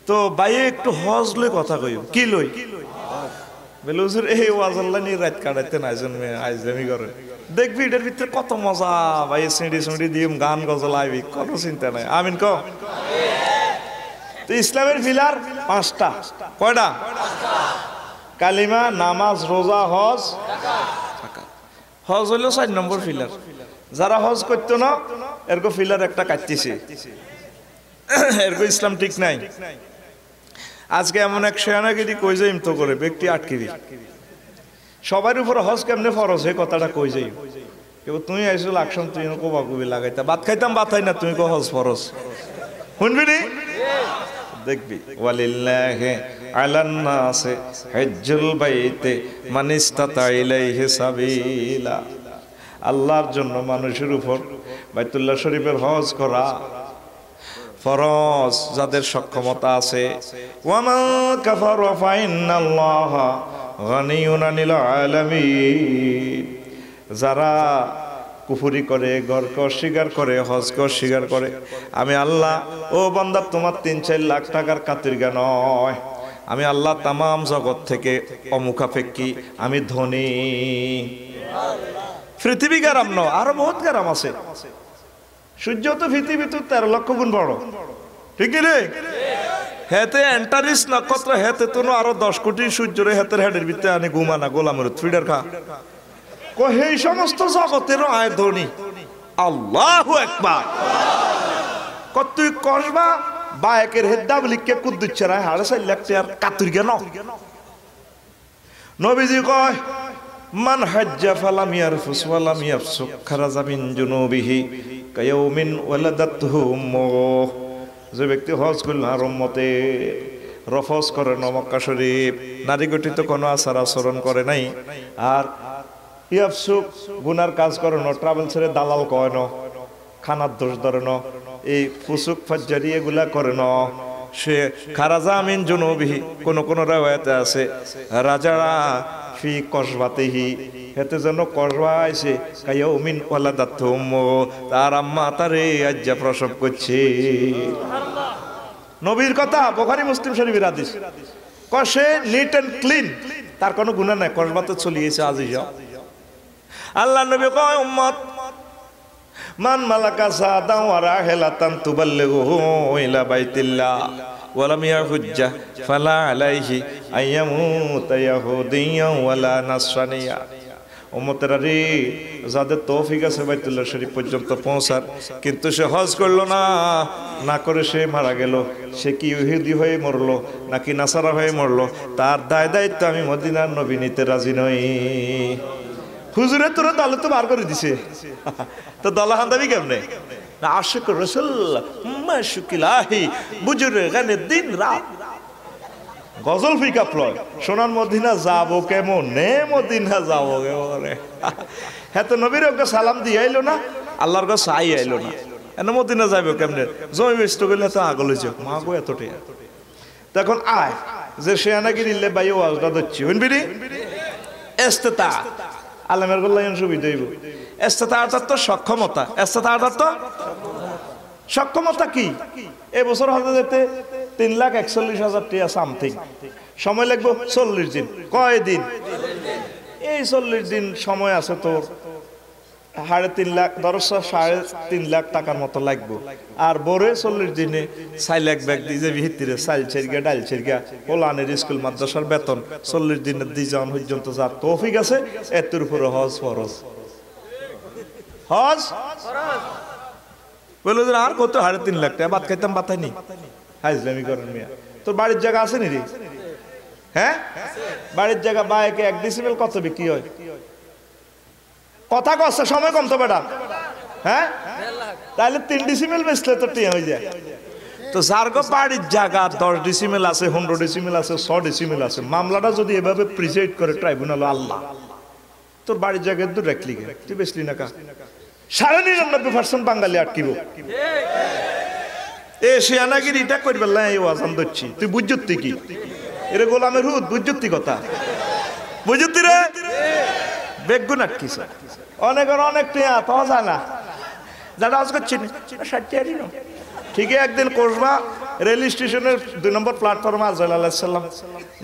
তো বাইয়ে একটু হজ লই কথা কই কি লই বলে হুজুর এই ওয়াজ আল্লাহ নিয়ে রাত কাটাইতে না আইজলামি করে দেখবি এটার ভিতরে কত মজা ভাই সিঁড়ি সিঁড়ি দিয়ে গান গজল আইবি কোনো চিন্তা নাই আমিন ক তো ইসলামের পিলার 5টা কয়টা কালিমা নামাজ রোজা হজ হজ হলো 4 নম্বর পিলার যারা হজ করতো না এরকম পিলার একটা কাটতেছে এরকম ইসলাম ঠিক নাই আজকে এমন এক শেয়ানাগিরি কই যাই তো করে ব্যক্তি আটকিবি সবার উপর হজ কেমনে ফরজ এই কথাটা কই যাই কেউ তুমি আইসো লাকসম তুই কোবা কুবি লাগাইতা ভাত খাইতাম ভাত খাই না তুমি কো হজ ফরজ শুনবি নি দেখবি ওয়ালিল্লাহি আলান নাসি হজ্জুল বাইতি মান ইসতাতা ইলাইহি সাবিলা আল্লাহর জন্য মানুষের উপর বাইতুল্লাহ শরীফের হজ করা ফরজ যাদের সক্ষমতা আছে ওয়ামান কাফারা ফাইন্নাল্লাহা গানিয়ুন আনিল আলামিন যারা কুফরি করে গরকে অস্বীকার করে হজকে অস্বীকার করে আমি আল্লাহ ও বান্দা তোমার 3-4 লাখ টাকার কাতিরগা নয় আমি আল্লাহ তামাম জগৎ থেকে অমুখাপেক্ষী আমি ধনী পৃথিবী গারাম ন আরো বহুত গারাম আছে সূর্য তো পৃথিবী তো 13 লক্ষ গুণ বড় ঠিক রে হেতে এন্টারিস নক্ষত্র হেতে তো আরো 10 কোটি সূর্যরে হেতের হেডের ভিতরে আনি ঘুমানা গোলামের ফিডার খা কো এই সমস্ত জগতের আয় ধনী আল্লাহু আকবার কত তুই কসবা বায়কের হেদ্দা বলিকে কুদ্দুচ্ছরা 4.5 লাখ টাকার কাতুর কেন নবীজি কয় মান হাজ্জা ফালাম ইয়ারফুস ওয়ালাম ইয়াফসুক খারাজা মিন জুনুবিহি কায়াউমিন ওয়ালাদাতহু উম্মুহ যে ব্যক্তি হজ করল আর উম্মতে রফজ করে না মক্কা শরীফ নারী গঠিত কোনো আচার আচরণ করে নাই আর ইয়াফসুক গুনার কাজ করে না ট্রাভেল ছেড়ে দালাল কয় না খানার দোষ ধরে না এই ফুসুক ফাজ্জারি এগুলা করে না সে খারাজা মিন জুনুবিহি কোন কোন রাওয়ায়াতে আছে রাজারা ফি কসবাতেহি হেতে যেন কসবা আইছে কায়াউমিন ওয়ালাদাতহু উম্মুহ তার আম্মা তারে আজ্জা প্রসব করছে নবীর কথা বুখারী মুসলিম শরীফের হাদিস কষে নিট এন্ড ক্লিন তার কোনো গুনাহ নাই কসবাতে চলিয়েছে আজই যাও আল্লাহ নবী কয় উম্মত মান মালাকা সাদাও ওয়া রাহিলাতান তুবাল্লিগুহু ইলা বাইতিল্লাহ ওয়ালাম ইয়াহুজ্জা ফালা আলাইহি আইয়ামুতা ইয়াহুদিয়্যান ওয়ালা নাসরানিয়া উম্মতেরা রে যাদের তৌফিক আছে বাইতুল্লাহ শরীফ পর্যন্ত পৌঁছার কিন্তু সে হজ করলো না না করে সে মারা গেল সে কি ইহুদি হয়ে মরলো নাকি নাসারা হয়ে মরলো তার দায়িত্ব আমি মদিনার নবী নিতে রাজি নই হুজুরের তোরা দলে তো বার করে দিছে তো দলা হান্দাবি কেমনে না আশিক রাসূল মাশুকিলাহি বুজুরে গানে দিন রাত গজল ফিকা প্লয় সোনার মদিনা যাবো কেমন নে মদিনা যাবো কেমন হ্যাঁ তো নবীর ওকে সালাম দিয়ে আইলো না আল্লাহর কাছে আই আইলো না এনে মদিনা যাইব কেমনে জমি বেস্ট করলে তো আগলে যাও মা গো এতটাই তখন আয় যে সে নাকি নিলে ভাই ওয়াজটা দিচ্ছি শুনবি এস্তেতা আলমের গোল্লায়ন সুবিধা হইব এস্তেতা অর্থাৎ তো সক্ষমতা এস্তেতা অর্থাৎ তো সক্ষমতা কি এবছর হজে যেতে 3,41,000 টাকা সামথিং সময় লাগবে 40 দিন কয় দিন এই 40 দিন সময় আছে তোর 3.5 লাখ ধরো 3.5 লাখ টাকার মতো লাগবে আর বরে 40 দিনে 4 লাখ ব্যাগ দিয়ে ভিতরে চাল ছেড়গা ডাল ছেড়গা ওলানের স্কুল মাদ্রাসার বেতন 40 দিনের দিজন পর্যন্ত যা তৌফিক আছে এর উপরে হজ ফরজ হজ বলে আর কত 3.5 লাখ টাকা ভাত খাইতাম বাতাই নি হাইজলামি করেন মিয়া তোর বাড়ির জায়গা আছে নি রে হ্যাঁ বাড়ির জায়গা বাইকে 1 ডেসিবেল কত বিক্রি হয় কথা কষ্ট সময় কম তো বেটা হ্যাঁ তাহলে 3 ডেসিবেল বেচলে তো টিয়া হয়ে যায় তো যার গো বাড়ির জায়গা 10 ডেসিবেল আছে 15 ডেসিবেল আছে 100 ডেসিবেল আছে মামলাটা যদি এভাবে প্রিসাইড করে ট্রাইব্যুনাল আল্লাহ তোর বাড়ির জায়গা তো রাখলি তুই বেচলি না কা 99% বাঙালি আটকিব এ শিয়ানাগিরি এটা করবে না এই ওয়াজান দিচ্ছি তুই বুঝতি কি এর গোলামের হুদ বুঝতি কথা বুঝতি রে বেগুন আটকিস অনেক টিয়া পাওয়া যায় না যারা আজ করছি ঠিক একদিন কসবা রেল স্টেশনের 2 নম্বর প্ল্যাটফর্মে আজরাইল আলাইহিস সালাম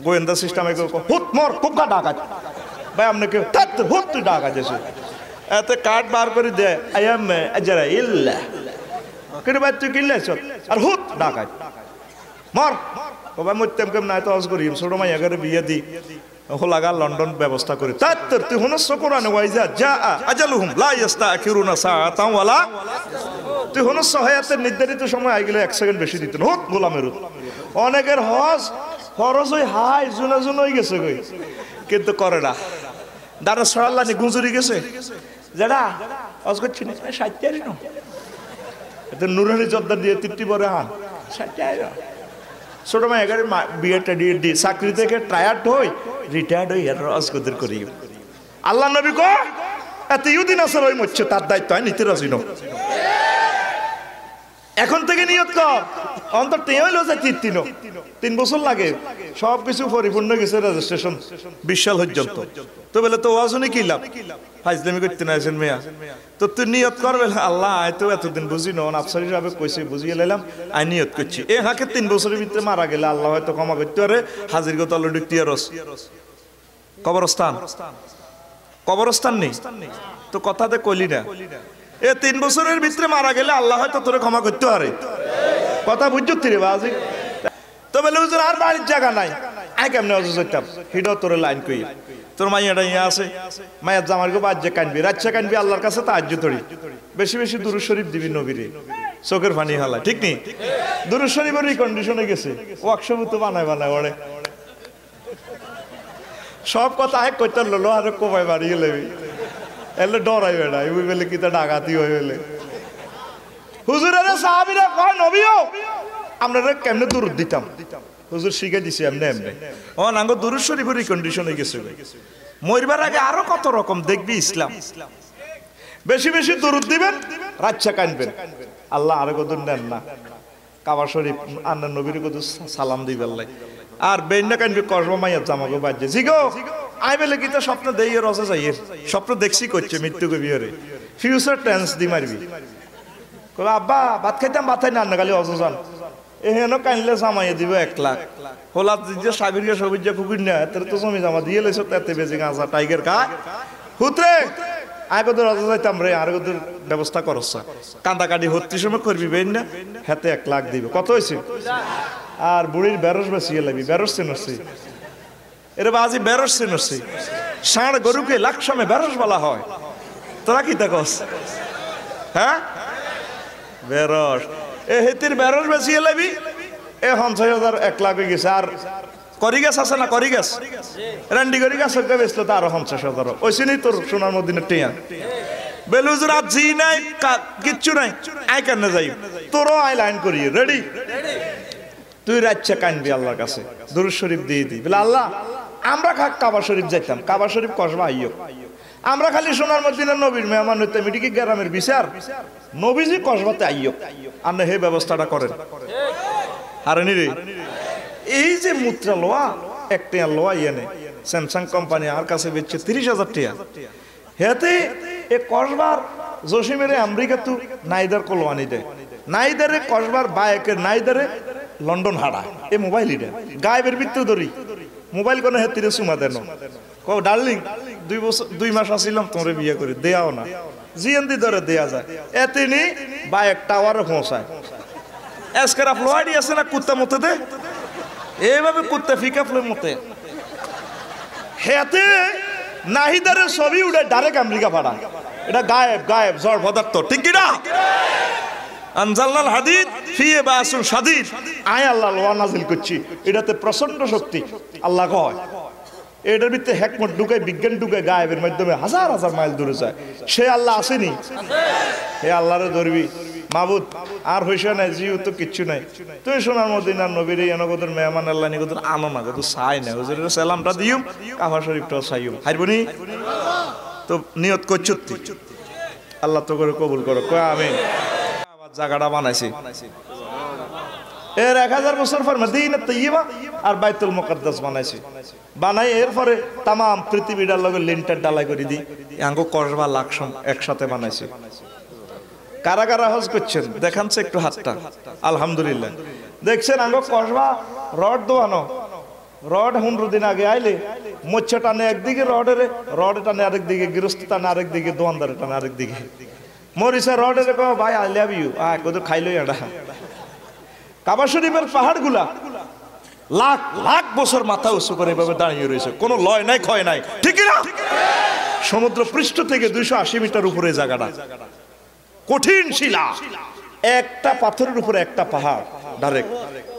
গোয়েন্দা সিস্টেমে হুত মর কুকা ডাকাত ভাই আপনি কেউ হুত তুই ডাকাত এসে এতে কার্ড বার করে দেয় আয়াম আজরাইল কেন ভাই তুই কিনলেছ আর হুত ডাকাত মর বাবা মরতেম কেম নাই তো আজ করি ছোট মাইয়া করে বিয়ে দি হোলাগা লন্ডন ব্যবস্থা করে তাত্তর তুই হুনস কোরআনে ওয়াইজা যা আজালুহুম লা ইস্তাখিরুনা সাআতান ওয়ালা তুই হুনস হায়াতের নির্ধারিত সময় আই গেলে 1 সেকেন্ড বেশি দিত না হুত গোলামের অনেকের হজ খরচ হই হাই জুনা জুন হয়ে গেছে কই কিন্তু করে না দানা ছড়াল্লা নি গুজুরি গেছে যেটা হজ করছি না 60 টাকা নো এতে নুরানি জর্দা দিয়ে 30 পরে হান 60 টাকা ছোট মাই এগারে বিয়েটা দিয়ে চাকরি থেকে টায়ার্ড হই রিটায়ার্ড হই আর রাজগদের করি আল্লাহ নবী কো এত ইউদিন আসর ওই মরছে তার দায়িত্ব হয় নিতে রাজি ন এখন থেকে নিয়ত কর অন্তর তে হইলো যে 3 বছর লাগে সবকিছু পরিপূর্ণ গেছে রেজিস্ট্রেশন 20 সাল পর্যন্ত তো বলে তো ওয়াজনে কি লাভ ফাইজলামি করতে না আছেন মিয়া তো তুই নিয়ত করবে আল্লাহ আয় তো এতদিন বুঝি না আফসারি সাহেব কইছে বুঝিয়ে লাইলাম আই নিয়ত করছি এ হাকে 3 বছরের ভিতরে মারা গেলে আল্লাহ হয়তো ক্ষমা করতে পারে হাজির গত অলরেডি তিয়ারস কবরস্থান নেই তো কথাতে কইলি না এ 3 বছরের ভিতরে মারা গেলে আল্লাহ হয়তো তোরে ক্ষমা করতে পারে কথা বুঝছিস রে বাজি তো বলে হুজুর আর বাড়ির জায়গা নাই আই কেমনে অজু করতাম হিডো তোরে লাইন কই তোর মাইয়াটা ইয়া আছে মায়ের জামার গো বাজ্যে কানবি রাচ্চা কানবি আল্লাহর কাছে তাহাজ্জুদ ধরি বেশি বেশি দুরূদ শরীফ দিবি নবীরে চোখের পানি হালা ঠিক নি দুরূদ শরীফের কন্ডিশনে গেছে ওয়াকশপ তো বানায় ওরে সব কথা এক কইতে ললো আর কোবাই বাড়িয়ে লেবি এলে ডরাই বেড়া ওই বেলে কি তা ডাকাতি হয়ে গেলে হুজুরের সাহাবীরা কয় নবীও আমরা কেমনে দুরূদ দিতাম হুজুর শিখে দিছি এমনি ও নাঙ্গো দুরূদ শরীফের কন্ডিশনে গেছে মরবার আগে আরো কত রকম দেখবি ইসলাম বেশি বেশি দুরূদ দিবেন রাচ্চা কানবেন আল্লাহ আরো কত নেন না কাবা শরীফ আন্না নবীর কত সালাম দিবেন লাই আর বেন্না কানবি কসবা মাইয়ার জামাগো বাজে জিগো আই বেলে কি তো স্বপ্ন দেই রসে যাই স্বপ্ন দেখছি করছে মৃত্যু কবি হরে ফিউচার টেন্স দি মারবি কবে আব্বা ভাত খাইতাম ভাত খাই না খালি অসজন এহেন কানলে জামাইয়ে দিব 1 লাখ হোলা যে সাবিরকে সবির যে পুকুর না তোর তো জমি জামা দিয়ে লেছো তাতে বেজে গাঁজা টাইগার খা হুতরে আয় কত রাজা যাইতাম রে আর কত ব্যবস্থা করছ কান্দাকাটি হত্তি সময় করবি বেন না হাতে 1 লাখ দিব কত হয়েছে আর বুড়ির বেরস বেশিয়ে লাগবি বেরস চিনছি এরে বাজি বেরস চিনছি ষাঁড় গরুকে লাখ সময় বেরস বলা হয় তোরা কি দেখস হ্যাঁ বেরস এ হেতির বেরস বেশিয়ে লাগবি এ 50,000 1 লাখ হয়ে গেছে আর করি গেছ আছে না করি গেছ রান্ডি করি গেছ বেচলো তো আরো 50,000 ওই চিনি তোর সোনার মদিনের টিয়া বেলুজুর আর জি নাই কিচ্ছু নাই আই কেন যাই তোরও আই লাইন করি রেডি তুই রাচ্চা কানবি আল্লাহর কাছে দুরূদ শরীফ দিয়ে দি বলে আল্লাহ আমরা কাবা শরীফ যাইতাম কাবা শরীফ কসবা আইয়ো আমরা খালি সোনার মদিনার নবীর মেহমান হইতাম এটি কি গ্রামের বিচার নবীজি কসবাতে আইয়ো আপনি হে ব্যবস্থাটা করেন হারানি রে এই যে মুদ্রা লোয়া 1 টাকা লোয়া ইয়েনে স্যামসাং কোম্পানি আর কাছে বেচছে 30,000 টাকা হেতে এ কসবার জসিমেরে আমেরিকা তু নাইদার কলওয়ানি দেয় নাইদারে কসবার বাইকের নাইদারে লন্ডন হাড়া এ মোবাইল ইটা গায়েবের ভিতরে ধরি মোবাইল কোন হেতিরে সুমা দেন কও ডার্লিং 2 মাস আসিলাম তোরে বিয়ে করে দেয়াও না জিএনদি ধরে দেয়া যায় এতিনি বাইক টাওয়ারে পৌঁছায় এসকারাফ লোয়াডি আছে না কুত্তা মতে দে এইভাবে কুত্তা ফিকাফলের মতে হেতে নাহিদারের ছবি উড়ে ডাইরেক্ট আমেরিকা পাড়া এটা গায়েব জড় পদার্থ ঠিক কি না আনজালনাল হাদিদ ফিয়ে বাসুন শাদীদ আয় আল্লাহ লোয়া নাজিল করছি এটাতে প্রচন্ড শক্তি আল্লাহ কয় এটার ভিতরে হেকমত ঢুকায় বিজ্ঞান ঢুকায় গায়েবের মাধ্যমে হাজার হাজার মাইল দূরে যায় সে আল্লাহ আসেনি হে আল্লাহরে ধরবি মাবুদ আর হইছে না জিও তো কিচ্ছু নাই তুই সোনার মদিনার নবীর এনগদের মেহমান আল্লাহ নিগদের আনো না গো চাই না হুজুরের সালামটা দিও কাবা শরীফটাও চাইও হারবনি তো নিয়ত করছো তুই আল্লাহ তো করে কবুল করো কয় আমিন জায়গাটা বানাইছি এর 1000 বছর পর মদিনা তৈয়বা আর বাইতুল মুকদ্দাস বানাইছি বানাই এরপরে तमाम পৃথিবীটার লগে লিন্টার ডালাই করে দি আঙ্গো কসবা লাকসম একসাথে বানাইছি কারা কারা হজ করছেন দেখানছে একটু হাতটা আলহামদুলিল্লাহ দেখছেন আঙ্গ কসবা রড দোয়ানো, রড 15 দিন আগে আইলে মোচ্ছা টানে একদিকে, রড টানে আরেক দিকে, গৃহস্থ টানে আরেক দিকে, দোয়ানদারে টানে আরেক দিকে। মরিসা রডের ভাই আই লাভ ইউ, কত খাইলই এটা। কাবা শরীফের পাহাড়গুলা লাখ লাখ বছর মাথা উঁচু করে এভাবে দাঁড়িয়ে রয়েছে, কোনো লয় নাই ক্ষয় নাই, ঠিক না? সমুদ্র পৃষ্ঠ থেকে 280 মিটার উপরে জায়গাটা, কঠিন শিলা, একটা পাথরের উপরে একটা পাহাড়, ডাইরেক্ট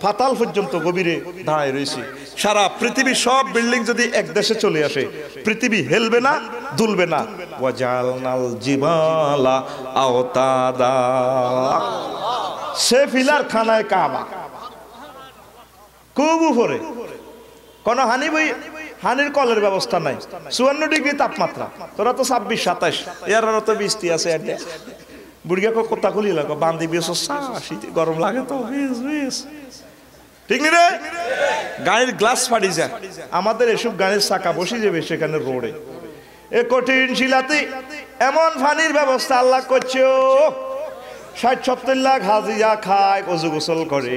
পাতাল পর্যন্ত গভীরে দাঁড়ায় রয়েছে। সারা পৃথিবী সব বিল্ডিং যদি এক দেশে চলে আসে, পৃথিবী হেলবে না, দুলবে না। ওয়াজালনাল জিবালা আওতাদা, সে ফিলার খানায় কাবা, খুব উপরে, কোন হানির কলের ব্যবস্থা নাই, 54 ডিগ্রি তাপমাত্রা। তোরা তো 26-27, এর তো 20 আছে। বুড়িয়া কোথা খুলি লাগো বান্ধি বেশ, শীতে গরম লাগে তো, ঠিক নি রে? গাড়ির গ্লাস ফাটি যায়, আমাদের এসব গাড়ির চাকা বসে যাবে সেখানে রোডে। এ কঠিন শিলাতে এমন পানির ব্যবস্থা আল্লাহ করছে, 60-70 লাখ হাজিরা খায়, অজু গোসল করে,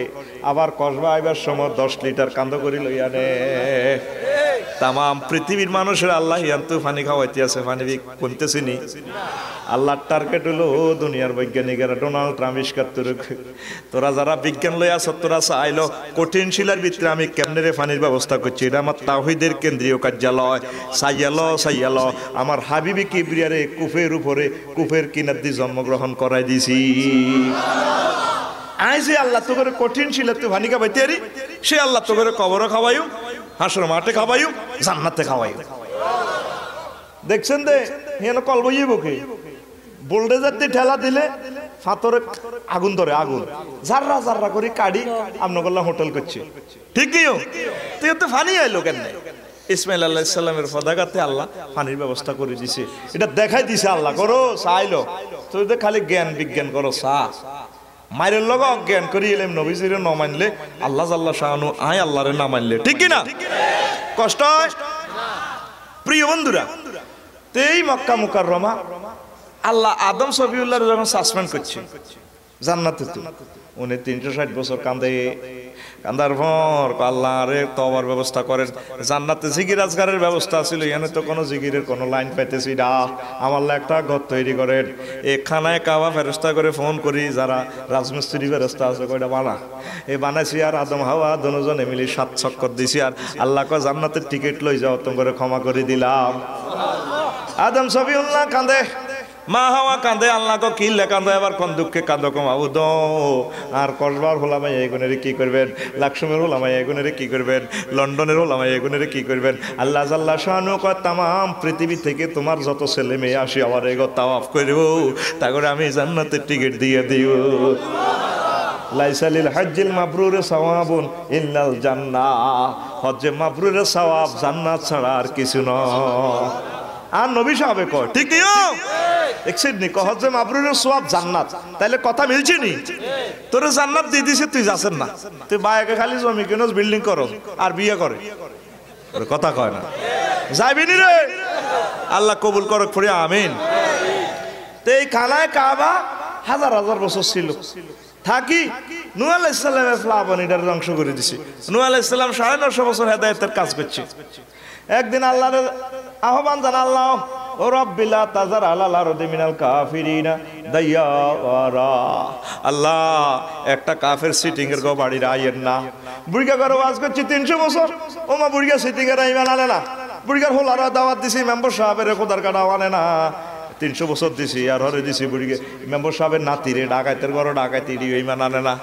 আবার কসবা আইবার সময় 10 লিটার কান্দ করি লইয়া নে। তামাম পৃথিবীর মানুষের আল্লাহ ইয়ান্তু পানি খাওয়াইতে আছে, পানি কমতেছে নি। আল্লাহর টার্গেট হলো দুনিয়ার বৈজ্ঞানিকেরা, ডোনাল্ড ট্রাম্প ইস্কার তোরা যারা বিজ্ঞান লই আছ, তোরা আইলো কঠিন শিলার ভিতরে আমি কেমনে রে পানির ব্যবস্থা করছি। এটা আমার তাওহীদের কেন্দ্রীয় কার্যালয়। সাইয়ালো আমার হাবিবি কিবরিয়ারে কুফের উপরে, কুফের কিনার দিয়ে জন্মগ্রহণ করাই দিছি। আই যে আল্লাহ তো করে কঠিন শিলার তুই পানি খাওয়াইতে আরি, সে আল্লাহ তো করে কবরে খাওয়াইও, হাসর মাঠে খাওয়াইও, জান্নাতে খাওয়াইও। দেখছেন দে হেন কল বইয়ে বকে বোল্ডেজার দিয়ে ঠেলা দিলে ফাতরে আগুন ধরে, আগুন জাররা জাররা করে কাড়ি আমন করলাম হোটেল করছে, ঠিক কি? তুই তো ফানি আইলো কেন? ইসমাইল আলাইহিস সালামের পদাঘাতে আল্লাহ পানির ব্যবস্থা করে দিছে, এটা দেখাই দিছে আল্লাহ। করো চাইলো তুই তো খালি জ্ঞান বিজ্ঞান করো, মায়ের লগ অজ্ঞান করি এলাম, নবীজির ন মানলে আল্লাহ জাল্লা শাহানু আয় আল্লাহরে না মানলে, ঠিক কিনা? কষ্ট হয় প্রিয় বন্ধুরা। এই মক্কা মুকাররমা আল্লাহ আদম সফিউল্লাহ যখন সাসপেন্ড করছে জান্নাতে, তো উনি 360 বছর কান্দার পর আল্লাহ রে তওবার ব্যবস্থা করেন। জান্নাতে জিকির আজগারের ব্যবস্থা ছিল, এখানে তো কোনো জিকিরের কোনো লাইন পাইতেছি না। আমার একটা ঘর তৈরি করেন, এখানায় কাবা ফেরস্তা করে ফোন করি, যারা রাজমিস্ত্রি ফেরস্তা আছে কয়টা বানা, এই বানাইছি। আর আদম হাওয়া দুজনে মিলে 7 চক্কর দিছি, আর আল্লাহ কয় জান্নাতের টিকিট লই যাও, তোম করে ক্ষমা করে দিলাম। আদম সফিউল্লাহ কান্দে, মা হাওয়া কান্দে, আল্লাহ কো কিল্লে কান্দে, এবার কোন দুঃখে কান্দো কমাবো দ। আর কসবার হোলামাই এগুনের কি করবেন, লাকসুমের হোলামাই এগুনের কি করবেন, লন্ডনের হোলামাই এগুনের কি করবেন। আল্লাহ জাল্লা শানু কয় তামাম পৃথিবী থেকে তোমার যত ছেলে মেয়ে আসি আমার এগো তাওয়াফ করব, তা করে আমি জান্নাতের টিকিট দিয়ে দিও। লাইসালিল হাজ্জিল মাবরুরে সাওয়াবুন ইল্লাল জান্নাহ, হজ্জে মাবরুরের সওয়াব জান্নাত ছাড়া আর কিছু নয়। আর নবী সাহেব কয়, ঠিক কি? দেখছেন নি হজ্জে মাবরুরের সওয়াব জান্নাত, তাইলে কথা মিলছে নি? তোরে জান্নাত দিয়ে দিছে, তুই যাচ্ছেন না, তুই বাইকে খালি জমি কিনস, বিল্ডিং করো আর বিয়ে করে, কথা কয় না, যাইবি নি রে? আল্লাহ কবুল করক পড়ে আমিন। তো এই খানায় কাবা হাজার হাজার বছর ছিল, থাকি নূহ আলাইহিস সালামের প্লাবনীটার ধ্বংস করে দিছে। নূহ আলাইহিস সালাম 950 বছর হেদায়েতের কাজ করছে। একদিন আল্লাহর আহ্বান জানা, আল্লাহ ও রাব্বিলা তাজার আলাল আরদি মিনাল কাফিরিনা দাইয়ারা, আল্লাহ একটা কাফের সিটিং এর গো বাড়ির আইয়ের না। বুড়িগা করে ওয়াজ করছি 300 বছর, ওমা বুড়িগা সিটিং এর আইমান আনে না, বুড়িগার হোলারা দাওয়াত দিছি, মেম্বার সাহেবের খোদার কাটা আনে না। 300 বছর দিছি, আর হরে দিছি বুড়িগে মেম্বার সাহেবের নাতিরে, ডাকাইতের ঘর ডাকাইতে ইমান আনে না।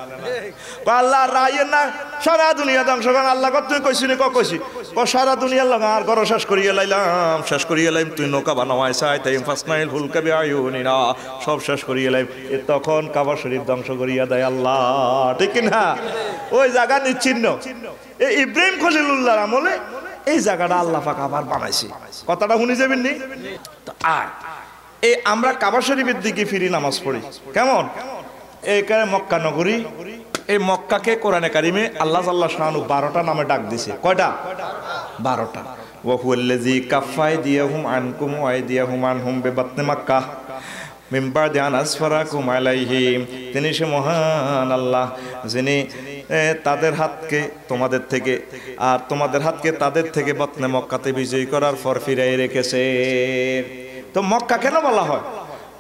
আল্লাহ রাইয়ের না, সারা দুনিয়া ধ্বংস করেন। আল্লাহ তুই কইছি নি? কইছি সারা দুনিয়ার লগা আর ঘর শেষ করিয়ে লাইলাম, শেষ করিয়ে লাইম, তুই নৌকা বানাওয়াই চাই তাই ফাসনাইল ফুলকা বিআয়ুনি না, সব শেষ করিয়ে লাইম। এ তখন কাবা শরীফ ধ্বংস করিয়া দেয় আল্লাহ, ঠিক না? ওই জায়গা নিচ্ছিন্ন। এই ইব্রাহিম খলিলুল্লাহর আমলে এই জায়গাটা আল্লাহ পাক আবার বানাইছে। কথাটা শুনি যাবেন নি? আর এই আমরা কাবা শরীফের দিকে ফিরি, নামাজ পড়ি কেমন? এইখানে মক্কা নগরী, এই মক্কাকে কোরআনে কারিমে আল্লাহ জাল্লা শানু 12টা নামে ডাক দিছে। কয়টা? 12টা। ওয়া হুয়াল্লাযী কাফফা আইদিয়াহুম আনকুম ওয়া আইদিয়াহুম আনহুম বিবাতনি মাক্কাহ মিন বাদি আন আসফারাকুম আলাইহিম। তিনি সে মহান আল্লাহ যিনি তাদের হাতকে তোমাদের থেকে আর তোমাদের হাতকে তাদের থেকে বতনে মক্কাতে বিজয়ী করার পর ফিরাই রেখেছে। তো মক্কা কেন বলা হয়?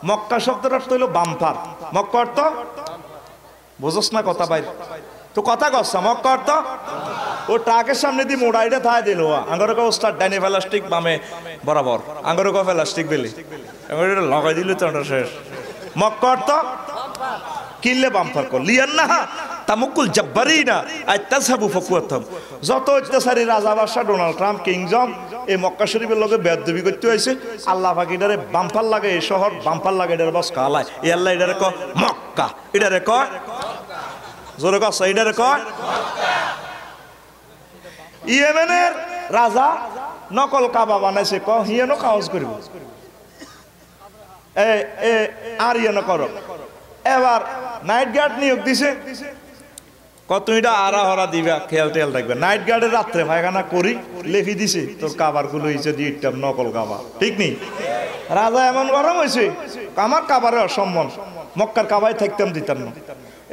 মক্কা শব্দের অর্থ হলো বাম্পার। মক্কা অর্থ বুঝোস না কথা বাইর তো কথা কচ্ছা। মক্কা অর্থ ও ট্রাকের সামনে দিয়ে মোড়াইটা থায় দিল আঙ্গরক ওস্তাদ ডাইনে প্লাস্টিক বামে বরাবর আঙ্গরক প্লাস্টিক বেলে লাগাই দিল তো শেষ। মক্কা অর্থ কিনলে বাম্পার কর লিয়ান না তামুকুল জব্বারিনা আইতাসাবু ফাকুয়াতাম। যত অত্যাচারী রাজা বাদশা ডোনাল্ড ট্রাম্প কিংজম এই মক্কা শরীফের লগে বেয়াদবি করতে হয়েছে। আল্লাহ পাক এটারে বাম্পার লাগে, এই শহর বাম্পার লাগে, এটারে বস কালায় এই আল্লাহ এটারে কয় মক্কা, এটারে কয় জোরে কয় এটারে কয় মক্কা। ইয়েমেনের রাজা নকল কাবা বানাইছে, ক হিয়েনো কাজ করব আর ইয়েনো করো। এবার নাইট গার্ড নিয়োগ দিছে, কত এটা আরা হরা দিবা খেয়াল টেয়াল রাখবে। নাইট গার্ডের রাত্রে পায়খানা করি লেখি দিছে তোর কাবার গুলো হয়েছে দিতাম নকল কাবা, ঠিক নেই? রাজা এমন গরম হয়েছে আমার কাবারে অসম্মান, মক্কার কাবায় থাকতাম দিতাম না।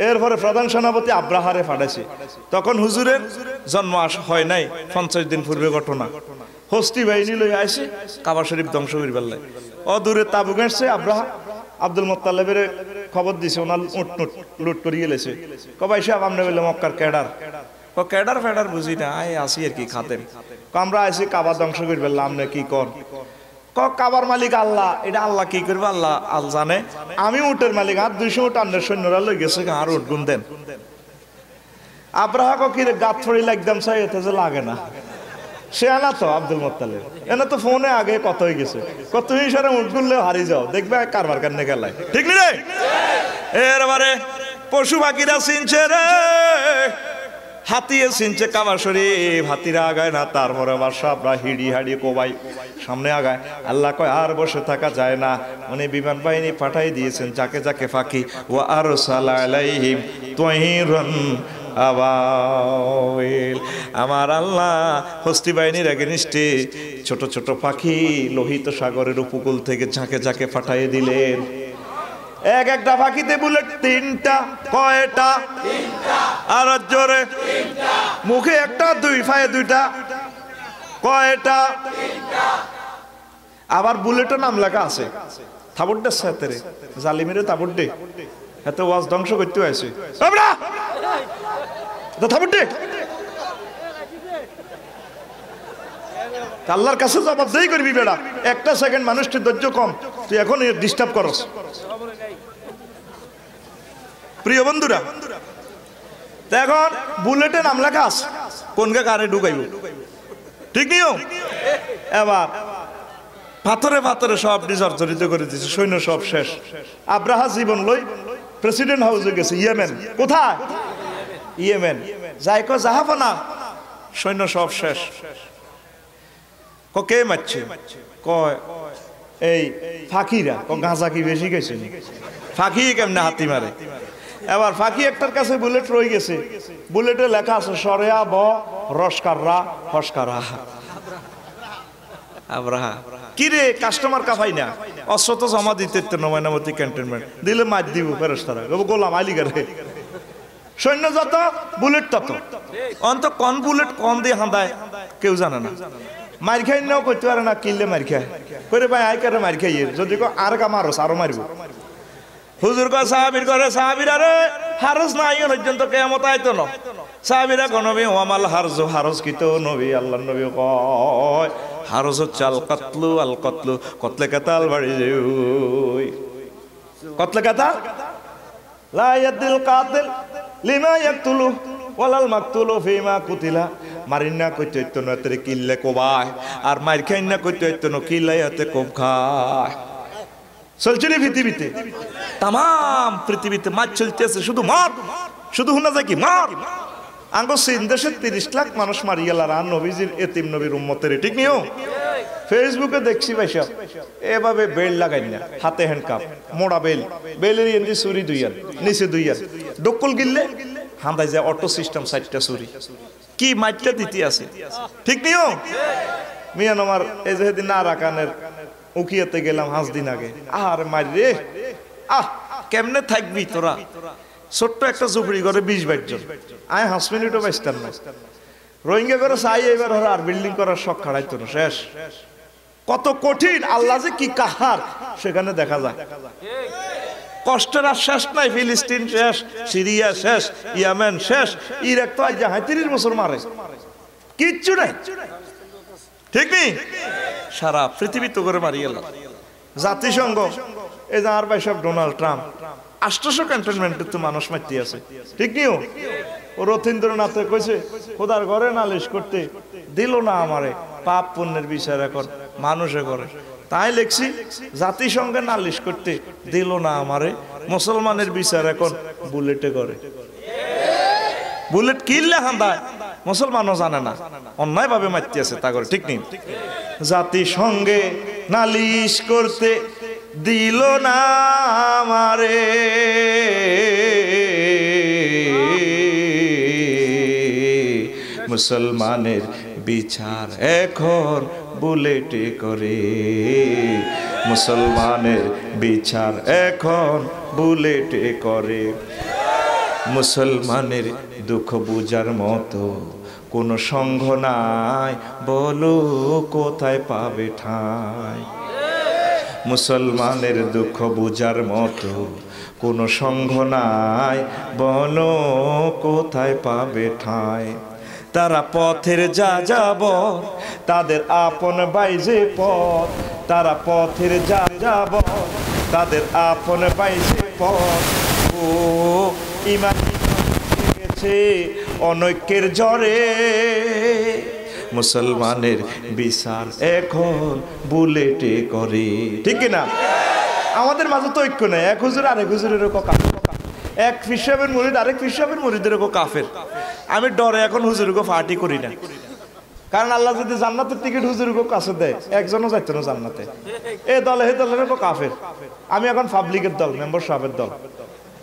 এরপরে প্রধান সেনাপতি আব্রাহারে ফাটাইছে। তখন হুজুরের জন্ম হয় নাই, 50 দিন পূর্বে ঘটনা। হস্তি বাহিনী লই আইছে কাবা শরীফ ধ্বংস করি বেলায়। অদূরে তাবু গেছে আব্রাহা আব্দুল মোত্তালেবের খবর দিছে, ওনার উট লুট করিয়ে লেছে। কবাই সাহেব আপনি বললে মক্কার ক্যাডার? ক্যাডার ফেডার বুঝি না, আই আসি আর কি খাতেন। আমরা আইসি কাবা ধ্বংস করি বেললাম, আপনি কি কর? কাবার মালিক আল্লাহ, এটা আল্লাহ কি করবে আল্লাহ আল জানে। আমি উটের মালিক, আর 200 উট আন্ডের সৈন্যরা লই গেছে, আর উট গুন দেন। আব্রাহা কিরে গাত ফড়ি লাগতাম চাই, এতে যে লাগে না। সে আনা তো আব্দুল মোত্তালেব এনে তো ফোনে আগে কত হয়ে গেছে, কত হিসাবে উঠ গুনলে হারিয়ে যাও, দেখবে কারবার কান্নে গেলায়, ঠিক নি রে? এরবারে পশু পাখিরা চিনছে রে, হাতিয়ে চিনছে কাবা শরীফ, হাতিরা আগায় না। তারপরে বাদশা আমরা হিড়ি হাড়ি কোবাই সামনে আগায়। আল্লাহ কয় আর বসে থাকা যায় না, উনি বিমান বাহিনী পাঠাই দিয়েছেন যাকে যাকে ফাঁকি। ও আরসালা আলাইহিম তায়রান আবাবিল, আমার আল্লাহ হস্তি বাহিনীর এগেনিস্টে ছোট ছোট পাখি লোহিত সাগরের উপকূল থেকে ঝাঁকে ঝাঁকে পাঠাই দিলেন। এক একটা পাখিতে বুলেট 3টা। কয়টা? 3টা। আর জোরে মুখে একটা, 2 পায়ে 2টা। কয়টা? 3টা। আবার বুলেটও নাম লেখা আছে। থাবুড্ডে সাথে জালিমের থাবুড্ডে এত ওয়াজ ধ্বংস করতে হয়েছে। থাবুড্ডে আল্লাহর কাছে জবাবদেহি করবি বেড়া। একটা সেকেন্ড মানুষটির ধৈর্য কম, তুই এখন ডিস্টার্ব করস। প্রিয় বন্ধুরা, এখন বুলেটে নাম লেখা আছে, কোনকে কারে ঢুকাইব, ঠিক নিও? এবার পাথরে পাথরে সব জর্জরিত করে দিচ্ছে, সৈন্য সব শেষ। আব্রাহা জীবন লই প্রেসিডেন্ট হাউসে গেছে ইয়েমেন। কোথায়? ইয়েমেন। যাই কো জাহাফনা, সৈন্য সব শেষ। কে মারছে? কয় এই ফাঁকিরা। গাঁজা কি বেশি গেছে? ফাঁকি কেমনে হাতি মারে? এবার ফাঁকি একটার কাছে বুলেট রয়ে গেছে, বুলেটে লেখা আছে সরেয়া ব রসকাররা হসকারা। আব্রাহা কি রে কাস্টমার কাফাই না, অস্ত্র তো জমা দিতে ময়নামতি ক্যান্টনমেন্ট দিলে মার দিব ফেরেশতারা, গোলাম আলীগারে। সৈন্য যত বুলেট তত, অন্ত কোন বুলেট কোন দিয়ে হাঁদায় কেউ জানে না। মার খাই নাও করতে পারে না, কিনলে মার খায় করে ভাই আই করে মার খাইয়ে যদি আর কা মারস আরো মারব। হুজুর কয় সাহাবীর করে সাহাবীরা রে হারস না আইন পর্যন্ত কিয়ামত আইতো না। সাহাবীরা কোন নবী ওয়ামাল হারজ, হারজ কি তো নবী আল্লাহর নবী কয় হারজ হচ্ছে আল কতলু কতলে কাতাল বাড়ি যাই, কতলে কাতাল লা ইয়াদিল কাতিল লিমা ইয়াকতুলু ওয়ালাল মাকতুলু ফিমা কুতিলা। মারিনা কইতে হইতো না এতে কিল্লে কোবায়, আর মার খাই না কইতে হইতো না কিল্লাই হাতে কোপ খায়। চলছে রে পৃথিবীতে, তাম পৃথিবীতে মার চলতেছে, শুধু মার, শুধু শোনা যায় কি মার। আঙ্গ চীন দেশের 30 লাখ মানুষ মারি গেল আর নবীজির এতিম নবীর উম্মতের, ঠিক নিও? ফেসবুকে দেখছি ভাই সব এভাবে বেল লাগাই না, হাতে হ্যান্ডকাপ মোড়া বেল, বেলের এন্দি চুরি 2 আর নিচে 2 আর ডকুল গিললে হাঁদাই যায় অটো সিস্টেম 4টা চুরি। কি মাইটটা দিতে আছে, ঠিক নিও? মিয়ান আমার এই যে সেদিন আরাকানের উকিয়াতে গেলাম 5 দিন আগে, আর মারি রে কেমনে থাকবি তোরা, ছোট্ট একটা ঝুপড়ি করে 20-22 জন, আয় 5 মিনিটও বাঁচতাম না। রোহিঙ্গা করে চাই এবার আর বিল্ডিং করার শখ খাড়াইতো না, শেষ। কত কঠিন, আল্লাহ যে কি কাহার সেখানে দেখা যায়। কষ্টের আর শেষ নাই, ফিলিস্তিন শেষ, সিরিয়া শেষ, ইয়েমেন শেষ, ইরাক তো আজ 30 বছর মারে, কিচ্ছু নাই, ঠিক নেই, সারা পৃথিবী তো করে মারিয়ে গেল। জাতিসংঘ এই যে আর ভাই সব ডোনাল্ড ট্রাম্প 800 ক্যান্টনমেন্টে তো মানুষ মারতে আছে, ঠিক নিও। ও রথীন্দ্রনাথে কইছে খোদার ঘরে নালিশ করতে দিল না আমারে, পাপ পুণ্যের বিচার এখন মানুষে করে। তাই লেখছি জাতিসংঘে নালিশ করতে দিল না আমারে, মুসলমানের বিচার এখন বুলেটে করে। বুলেট কিনলে হান্দায় মুসলমানও জানে না, অন্যায় ভাবে মারতে আছে তা করে, ঠিক নেই। জাতিসংঘে নালিশ করতে দিল না আমারে, মুসলমানের বিচার এখন বুলেটে করে, মুসলমানের বিচার এখন বুলেটে করে। মুসলমানের দুঃখ বুঝার মতো কোনো সংঘ নাই, বলো কোথায় পাবে ঠাঁই। মুসলমানের দুঃখ বুঝার মতো কোনো সংঘ নাই, বলো কোথায় পাবে ঠাঁই। তারা পথের যা যাব তাদের আপন বাইজে পথ, তারা পথের যা যাব তাদের আপন বাইজে পথ। ও ইমান গেছে অনৈক্যের জ্বরে, মুসলমানের বিচার এখন বুলেটে করে, ঠিক না? আমাদের মাঝে তো ঐক্য নেই, এক হুজুর আরেক হুজুরের কাফের, এক পীর সাহেবের মুরিদ আরেক পীর সাহেবের মুরিদের কাফের। আমি ডরে এখন হুজুরকে ফাটি করি না, কারণ আল্লাহ যদি জান্নাতের টিকিট হুজুরকে কাছে দেয় একজনও যাইত না জান্নাতে, এ দলে হে দলের কাফের। আমি এখন পাবলিকের দল, মেম্বার সাহেবের দল,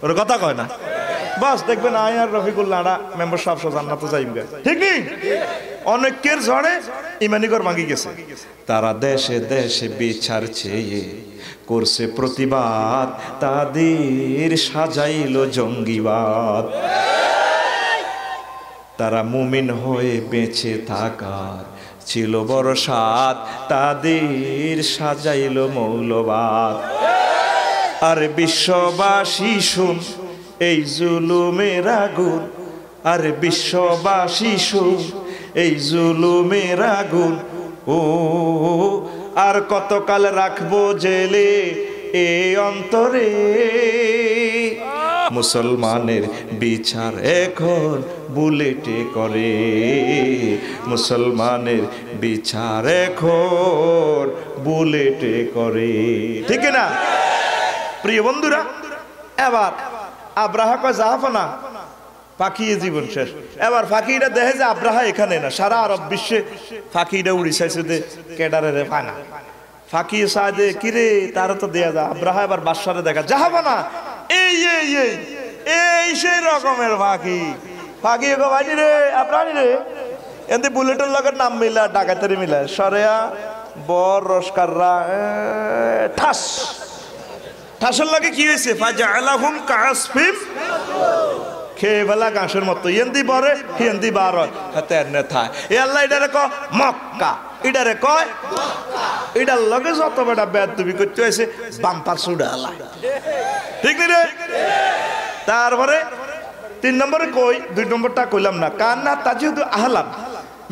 ওর কথা কয় না, বাস দেখবেন আই আর রফিকুল্লাহ মেম্বার সাহেব জান্নাতে যাইবে, ঠিক নেই? অনেকের ঝড়ে ইমানিগর ভাঙি গেছে। তারা দেশে দেশে বিচার চেয়ে করছে প্রতিবাদ, তাদের সাজাইল জঙ্গিবাদ। তারা মুমিন হয়ে বেঁচে থাকার ছিল বড় স্বাদ, তাদের সাজাইল মৌলবাদ। আর বিশ্ববাসী শুন এই জুলুমের আগুন, আর বিশ্ববাসী শুন এই জুলুমের আগুন। ও আর কতকাল রাখবো জেলে এই অন্তরে, মুসলমানের বিচার এখন বুলেটে করে, মুসলমানের বিচার এখন বুলেটে করে, ঠিক না? প্রিয় বন্ধুরা, এবার আব্রাহা কয় জাহাফনা পাখিয়ে জীবন শেষ। এবার ফাঁকিটা দেখে যে আব্রাহা এখানে না, সারা আরব বিশ্বে ফাঁকিটা উড়ি চাইছে যে কেডারে রে ফানা ফাঁকি চাই দে কিরে তারা তো দেয়া যায়। আব্রাহা এবার বাদশারে দেখা জাহাফনা এই এই এই এই সেই রকমের ফাঁকি ফাঁকি গো ভাই রে আব্রাহা রে এতে বুলেটের লগের নাম মিলা ডাকাতের মিলা সরেয়া বর রসকাররা ঠাস ঠাসের লাগে কি হয়েছে ফাজালাহুম কাসফিম খেয়ে বেলা গাছের মতো ইয়েন্দি বরে হিয়েন্দি বার হয় হাতে এনে থায় এ আল্লাহ এটারে ক মক্কা এটারে কয় এটার লগে যত বেটা বেয়াদবি করতে হয়েছে বাম্পার সুডা আল্লাহ ঠিক নি রে। তারপরে 3 নম্বরে কই 2 নম্বরটা কইলাম না কান্না তাজিদু আহলাম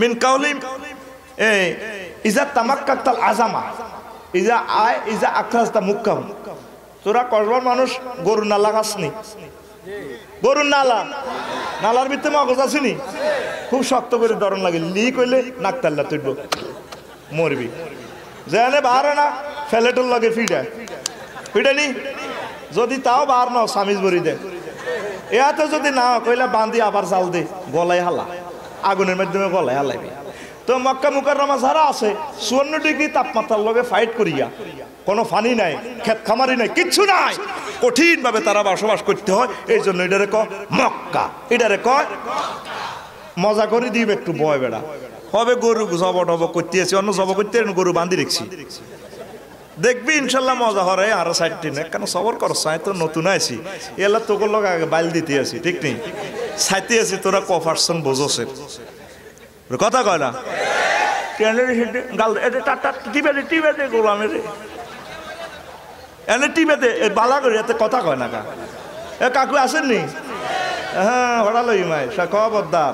মিন কাউলিম ইজা তামাক্কাতাল আজামা ইজা আয় ইজা আখরাজতা মুক্কাম। তোরা কসবার মানুষ গরু নালা খাসনি, গরুর নালা নালার ভিতরে মগজ আসেনি, খুব শক্ত করে দরন লাগে লি কইলে নাকতাল্লা তুইব মরবি যেনে বার না ফেলেটোর লাগে ফিডানি যদি তাও বার নাও সামিজ ভরি দে এতে যদি না কইলে বান্ধি আবার জাল দে গলায় হালা আগুনের মাধ্যমে গলায় হালাইবি। তো মক্কা মুকাররমা যারা আছে 54 ডিগ্রি তাপমাত্রার লগে ফাইট করিয়া কোনো ফানি নাই ক্ষেত খামারি নাই কিচ্ছু নাই কঠিন ভাবে তারা বসবাস করতে হয়। এই জন্য এটারে কয় মক্কা, এটারে কয় মজা করে দিবে একটু বয় বেড়া হবে গরু জব টব করতে আছে অন্য জব করতে গরু বান্ধি রেখছি দেখবি ইনশাল্লাহ মজা হরে আরো 60 দিন কেন সবর কর সাই তো নতুন আছি এলা তোকে লোক আগে বাইল দিতে আছি ঠিক নেই সাইতে আছি তোরা কপারসন বোঝছে কথা কয় না কেন গাল এটা টাটা টিবে দে গোলামের এনে টিবে দে বালা করে এতে কথা কয় না কা এ কাকু আসেননি হ্যাঁ হড়ালই মাই খবরদার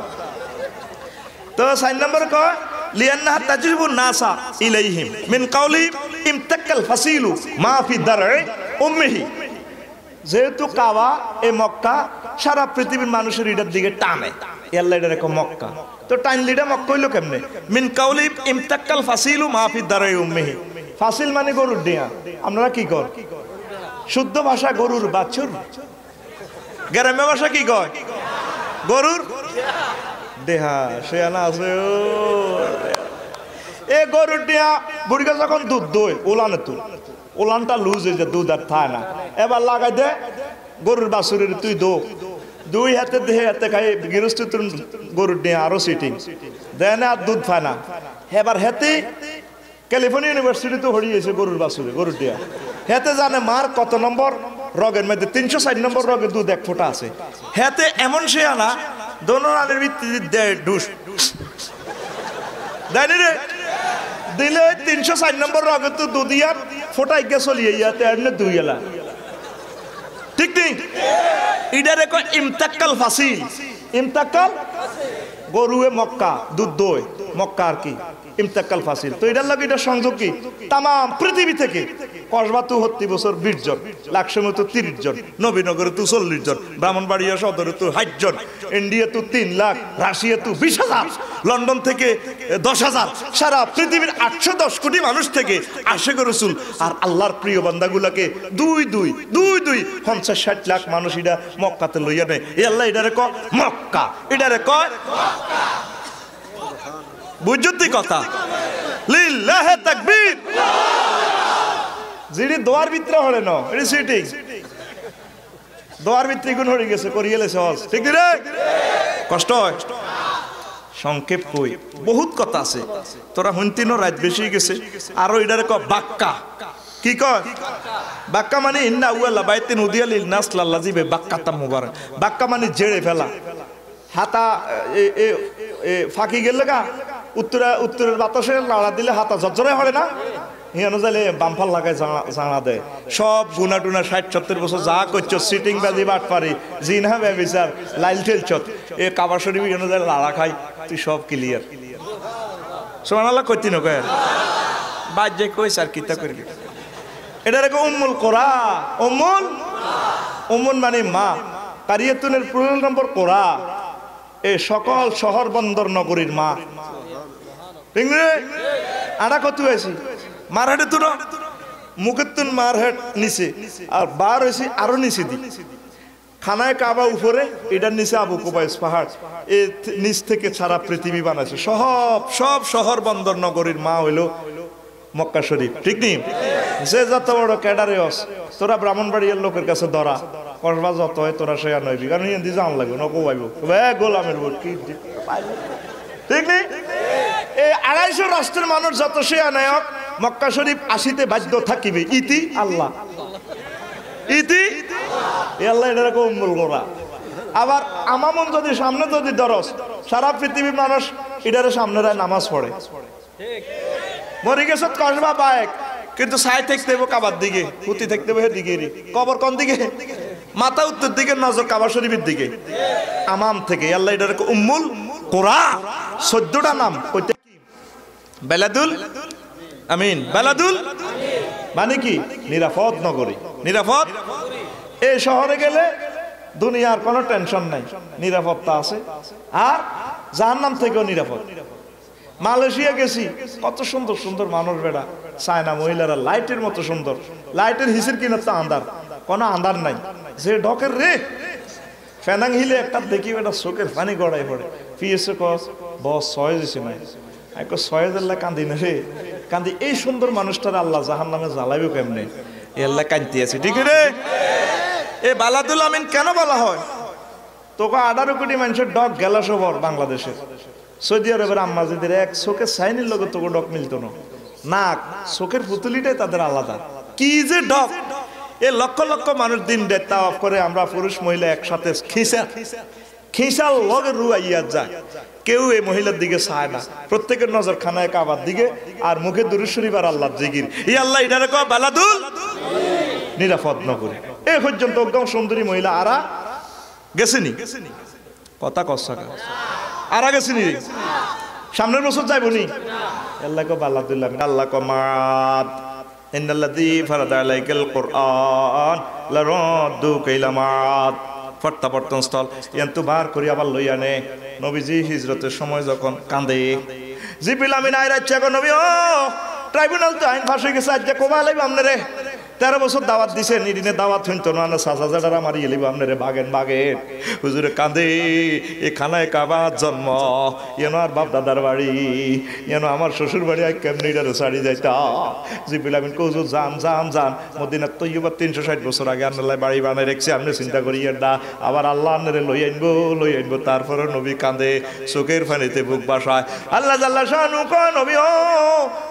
তো 4 নম্বর কয় লিয়ান্নাহা তাজরিবু নাসা ইলাইহিম মিন কাউলি ইমতাক্কাল ফাসিলু মা ফি দার'i উম্মিহি যেহেতু কাবা এ মক্কা সারা পৃথিবীর মানুষের এটার দিকে টানে আল্লাহ এটা রেখো মক্কা তো টাইম লিডা মক্কা হইলো কেমনে মিন কাউলি ইমতাক্কাল ফাসিলু মা ফি দার'i উম্মিহি ফাসিল মানে গরুর ডিয়া আপনারা কি কর শুদ্ধ ভাষা গরুর বাছুর গ্রাম্য ভাষা কি কয় গরুর দেহা সে আনা আছে এ গরুর ডিয়া বুড়িকা যখন দুধ দই ওলানে তুই ওলানটা লুজ হয়ে যায় দুধ আর থায় না এবার লাগাই দে গরুর বাছুরের তুই দুই হাতে দেহে হাতে খাই গৃহস্থ তুই গরুর ডিয়া আরো সিটিং দেয় না আর দুধ পায় না এবার হেতে ক্যালিফোর্নিয়া ইউনিভার্সিটি তো হরিয়েছে গরুর বাছুরে গরুর ডিয়া হেতে জানে মার কত নম্বর রগের মধ্যে 360 নম্বর রগের দুধ 1 ফোঁটা আছে হেতে এমন সে আনা দোনো রানের ভিত্তিতে দেয় ডুস দেয়নি রে দিলে 360 নম্বর রগের তো দুধ ইয়ার ফোটাই গে চলিয়ে ইয়াতে আর না দুই এলা ঠিক ঠিক ইডারে কয় ইমতাক্কাল ফাসিল ইমতাক্কাল গরুয়ে মক্কা দুধ দই মক্কা আর কি ইমতাক্কাল ফাসিল তো এটার লাগে এটা সংযোগ কি তাম পৃথিবী থেকে কসবা তো 30 বছর 20 জন লাকসামে তো 30 জন নবীনগরে তো 40 জন ব্রাহ্মণবাড়িয়া সদরে তো 60 জন ইন্ডিয়া তো 3 লাখ রাশিয়া তো 20,000 লন্ডন থেকে 10,000 সারা পৃথিবীর 810 কোটি মানুষ থেকে আশিক রাসূল আর আল্লাহর প্রিয় বান্দাগুলোকে দুই 50-60 লাখ মানুষ এটা মক্কাতে লইয়া নেয় এই আল্লাহ এটারে কয় মক্কা এটারে কয় মক্কা বুঝতি কথা লিল্লাহি তাকবীর জিডি দোয়ার ভিতরে হলে না এটি সিটিং দোয়ার ভিতরে গুণ হয়ে গেছে করিয়েলে সহজ ঠিক রে কষ্ট হয় সংক্ষেপ কই বহুত কথা আছে তোরা হুনতিনো রাত বেশি গেছে আরো এটারে কয় বাক্কা কি কয় বাক্কা মানে ইন্না আউয়ালা বাইতিন উদিয়া লিল নাস লাল্লাযিবে বাক্কাতা মুবারক বাক্কা মানে জেড়ে ফেলা হাতা এ ফাঁকি গেলে গা উত্তরের বাতাসে লাড়া দিলে হাতা ঝরঝরে হয় না হিয়ানো যাইলে বামফাল লাগায় জানা দেয় সব গুনা টুনা 60-70 বছর যা করছো সিটিং বাজি বাট পারি জিনা ব্যবিচার লাইল ঠেলছত এ কাবা শরীফ হিয়ানো যাইলে লাড়া খাই তুই সব ক্লিয়ার সুবহানাল্লাহ কইতি না কয় বাদ যে কইছ আর কিতা করবি এটা রেখে উম্মুল কোরা উম্মুল মানে মা কারিয়াতুনের প্লুরাল নম্বর কোরা এই সকল শহর বন্দর নগরীর মা ঠিক রে আড়া কত হয়েছি মারহাটে তো মুখের তুন মারহাট নিচে আর বার হয়েছি আরো নিচে দি খানায় কাবা উপরে এটার নিচে আবু কুবাইস পাহাড় এই নিচ থেকে সারা পৃথিবী বানাইছে সব শহর বন্দর নগরীর মা হইলো মক্কা শরীফ ঠিক নি যে যত বড় ক্যাডারেস তোরা ব্রাহ্মণবাড়িয়ার লোকের কাছে ধরা কসবা যত হয় তোরা সে নইবি কারণ ইন্দি জান লাগবে নকো পাইব গোলামের ভোট কি ঠিক নেই এই 250 রাষ্ট্রের মানুষ যত সে নায়ক মক্কা শরীফ আসিতে বাধ্য থাকিবে ইতি আল্লাহ ইতি আল্লাহ এরকম উম্মুল কোরা আবার আমামন যদি সামনে যদি দরস সারা পৃথিবীর মানুষ এটারে সামনে রায় নামাজ পড়ে ঠিক মরে গেছ কসবা বাইক কিন্তু সাই থাকতে হবে কাবার দিকে পুঁতি থাকতে হবে দিকে কবর কোন দিকে মাথা উত্তর দিকে নজর কাবা শরীফের দিকে আমাম থেকে আল্লাহ এটার উম্মুল কোরা 14টা নাম কইতে বেলাদুল আমিন বেলাদুল মানে কি নিরাপদ নগরী নিরাপদ এই শহরে গেলে দুনিয়ার কোনো টেনশন নাই নিরাপত্তা আছে আর জাহান্নাম থেকেও নিরাপদ মালয়েশিয়া গেছি কত সুন্দর সুন্দর মানুষ বেড়া চায়না মহিলারা লাইটের মতো সুন্দর লাইটের হিসের কিনা তো আন্ধার কোনো আন্ধার নাই যে ঢকের রে ফেনাং হিলে একটা দেখি বেটা চোখের পানি গড়াই পড়ে পিএসএ কস বস 6 দিছে না এক 6000 কান্দি না রে কান্দি এই সুন্দর মানুষটার আল্লাহ জাহান্নামে জ্বালাইবে কেমনে এই আল্লাহ কান্তি আছে ঠিক রে এ বালাদুল আমিন কেন বলা হয় তোকে 18 কোটি মানুষের ডক গেল সবর বাংলাদেশের সৌদি আরবের আম্মাজিদের এক চোখে সাইনির লগে তোকে ডক মিলতো না নাক চোখের পুতুলিটাই তাদের আলাদা। কি যে ডক! এ লক্ষ লক্ষ মানুষ দিন রাত তাওয়াফ করে, আমরা পুরুষ মহিলা একসাথে খিসার লগে রুয়াইয়া যায়। কেউ এই মহিলার দিকে চায় না, প্রত্যেকের নজর খানায় কাবার দিকে আর মুখে দুরূদ শরীফ আর আল্লাহর জিকির। ই আল্লাহ এটারে কয় বালাদুল নিরাপদ নগরী। এ পর্যন্ত একদম সুন্দরী মহিলা আরা গেছেনি, কথা কষ্ট আরা গেছেনি, সামনের বছর যাইব নি। আল্লাহ কয় বালাদুল, আল্লাহ কয় মাত ইন্নাল্লাযী ফারাদা আলাইকাল কুরআন লারাদ্দুকা ইলা মাত। প্রত্যাবর্তন স্থল ইয়ান্তু বার করি আবার লইয়া নে। নবীজি হিজরতের সময় যখন কান্দে, জিবরিল আমিন আইরাচ্ছে গো নবী, ও ট্রাইব্যুনাল তো আইন ফাঁস হয়ে গেছে, আজ কমা লাইব আমনে 13 বছর দাওয়াত দিছে, নিদিনে দাওয়াত হইতো না, সাজাজাডারা মারিয়ে লিব আপনারে বাগেন বাগেন। হুজুরে কাঁদে, এ খানায় কাবার জন্ম, এনো আর বাপ দাদার বাড়ি, এনো আমার শ্বশুর বাড়ি, আই কেমনি এটারে ছাড়ি যাইতা। জিবরিল আমিন কই হুজুর যান যান যান, মদিনার তৈয়বা 360 বছর আগে আপনার বাড়ি বানাই রেখেছে, আপনি চিন্তা করিয়েন না, আবার আল্লাহ আপনারে লই আনবো। তারপরে নবী কাঁদে, চোখের পানিতে বুক বাসায়। আল্লাহ জাল্লা শানু কয় নবী, ও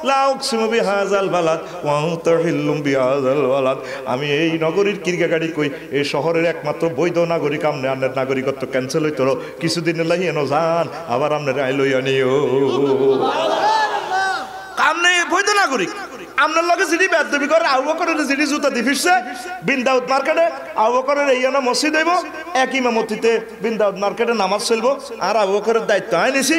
লা উকসিমু বিহাযাল বালাদ ওয়া আনতা হিল্লুম বিহাযাল বালাদ। আমি এই নগরীর কিরগাগাড়ি কই, এই শহরের একমাত্র বৈধ নাগরিক, আপনি আপনার নাগরিকত্ব ক্যান্সেল হইতো, কিছুদিনের লাগি এনো যান, আবার আপনার আইলই আনিও। আপনি বৈধ নাগরিক, আপনার লগে যিনি বেদবি করে, আবু বকরের যিনি জুতা দি ফিরছে বিন্দাউদ মার্কেটে, আবু বকরের এই মসজিদ হইব, এক ইমামতিতে বিন্দাউদ মার্কেটে নামাজ চলবো, আর আবু বকরের দায়িত্ব আই নিছি।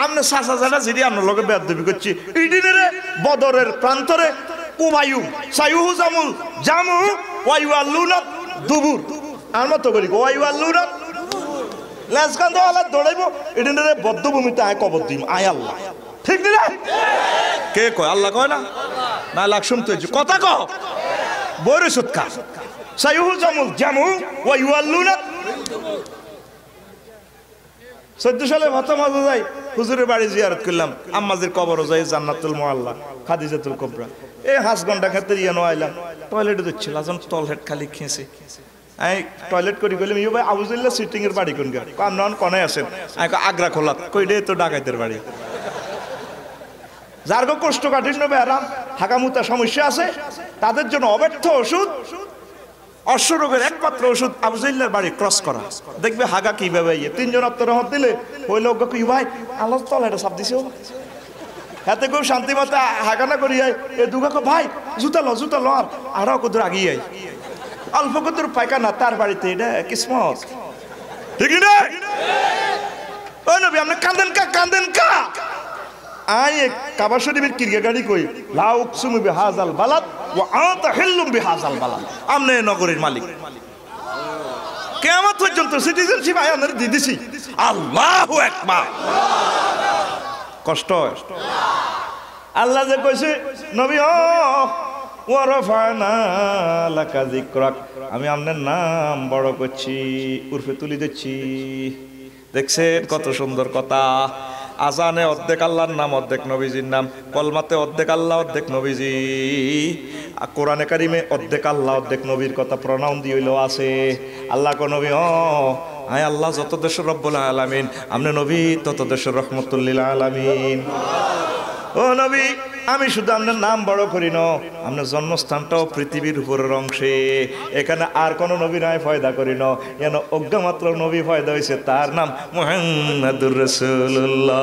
আপনি চাচা জানা যিনি আপনার লগে বেদবি করছি, এই দিনের বদরের প্রান্তরে উবায়ু সাইহু জামুল জামু ওয়াইউ আল্লুনা দুবুর, আর মতো করি ওয়াইউ আল্লুনা লেজকান দেওয়ালা দৌড়াইব, এই দিনের বদ্ধভূমিতে আয় কবর দিম, আয় আল্লাহ। ঠিক না? কে কয়? আল্লাহ কয় না? না লাগ শুনতে কথা কহ, বইরে সুৎকা সাইহু জামুল জামু ওয়াইউ আল্লুনা। 14 সালে ভাতা মাঝে যাই, হুজুরের বাড়ি জিয়ারত করলাম, আম্মাজির কবরও যাই, জান্নাতুল মুআল্লা খাদিজাতুল কুবরা। এই 5 ঘন্টা খেতে ইয়ানো আইলাম, টয়লেটে যাচ্ছিল, আজন টয়লেট খালি খেয়েছে। আমি টয়লেট করি গেলাম, ইউ ভাই আবুজুল্লাহ সিটিং এর বাড়ি কোন গা? কামনান কোনে আছেন? আমি আগ্রা খোলাত, কই রে তো ডাকাইতের বাড়ি। যার গো কষ্ট কাঠিন্য ব্যারাম হাগামুতা সমস্যা আছে, তাদের জন্য অব্যর্থ ওষুধ, অশ্বরোগের একমাত্র ওষুধ আবুজুল্লাহর বাড়ি ক্রস করা। দেখবে হাগা কিভাবে ইয়ে 3 জন আত্মর হাত দিলে ওই লোক কই ভাই আল্লাহ তলাটা চাপ দিছে, হাতে খুব শান্তি মতো হাগানা করি আয়। এ দুগা কো ভাই জুতা ল আরো কত আগিয়ে আয়, অল্প কত পায়খানা তার বাড়িতে, এটা কিসমত। ঠিক না? ও নবী আপনি কাঁদেন কা আয় কাবা শরীফের কিরগাগাড়ি কই, লা উকসিমু বিহাযাল বালাদ ওয়া আনতা হিল্লুম বিহাযাল বালাদ। আমনে নগরীর মালিক, কিয়ামত পর্যন্ত সিটিজেনশিপ আয় আমরা দিয়ে দিছি। আল্লাহু আকবার। কষ্ট আল্লাহ যে কইছে নবী, ও ওয়া রাফা'না লাকা যিকরাক, আমি আপনার নাম বড় করছি, উর্ফে তুলি দিচ্ছি। দেখছেন কত সুন্দর কথা। আজানে অর্ধেক আল্লাহর নাম, অর্ধেক নবীজির নাম, কলমাতে অর্ধেক আল্লাহ অর্ধেক নবীজি, আর কোরআনে কারিমে অর্ধেক আল্লাহ অর্ধেক নবীর কথা প্রনাউন দিয়ে হইলেও আছে। আল্লাহ কো নবী, ও আয় আল্লাহ যত দেশের রব্বুল আলামিন, আপনি নবী তত দেশের রহমতুল লিল আলামিন। ও নবী, আমি শুধু আপনার নাম বড় করি না, আপনার জন্মস্থানটাও পৃথিবীর উপরের অংশে, এখানে আর কোন নবী নাই ফয়দা করি না, যেন অজ্ঞামাত্র নবী ফয়দা হয়েছে, তার নাম মুহাম্মাদুর রাসূলুল্লাহ।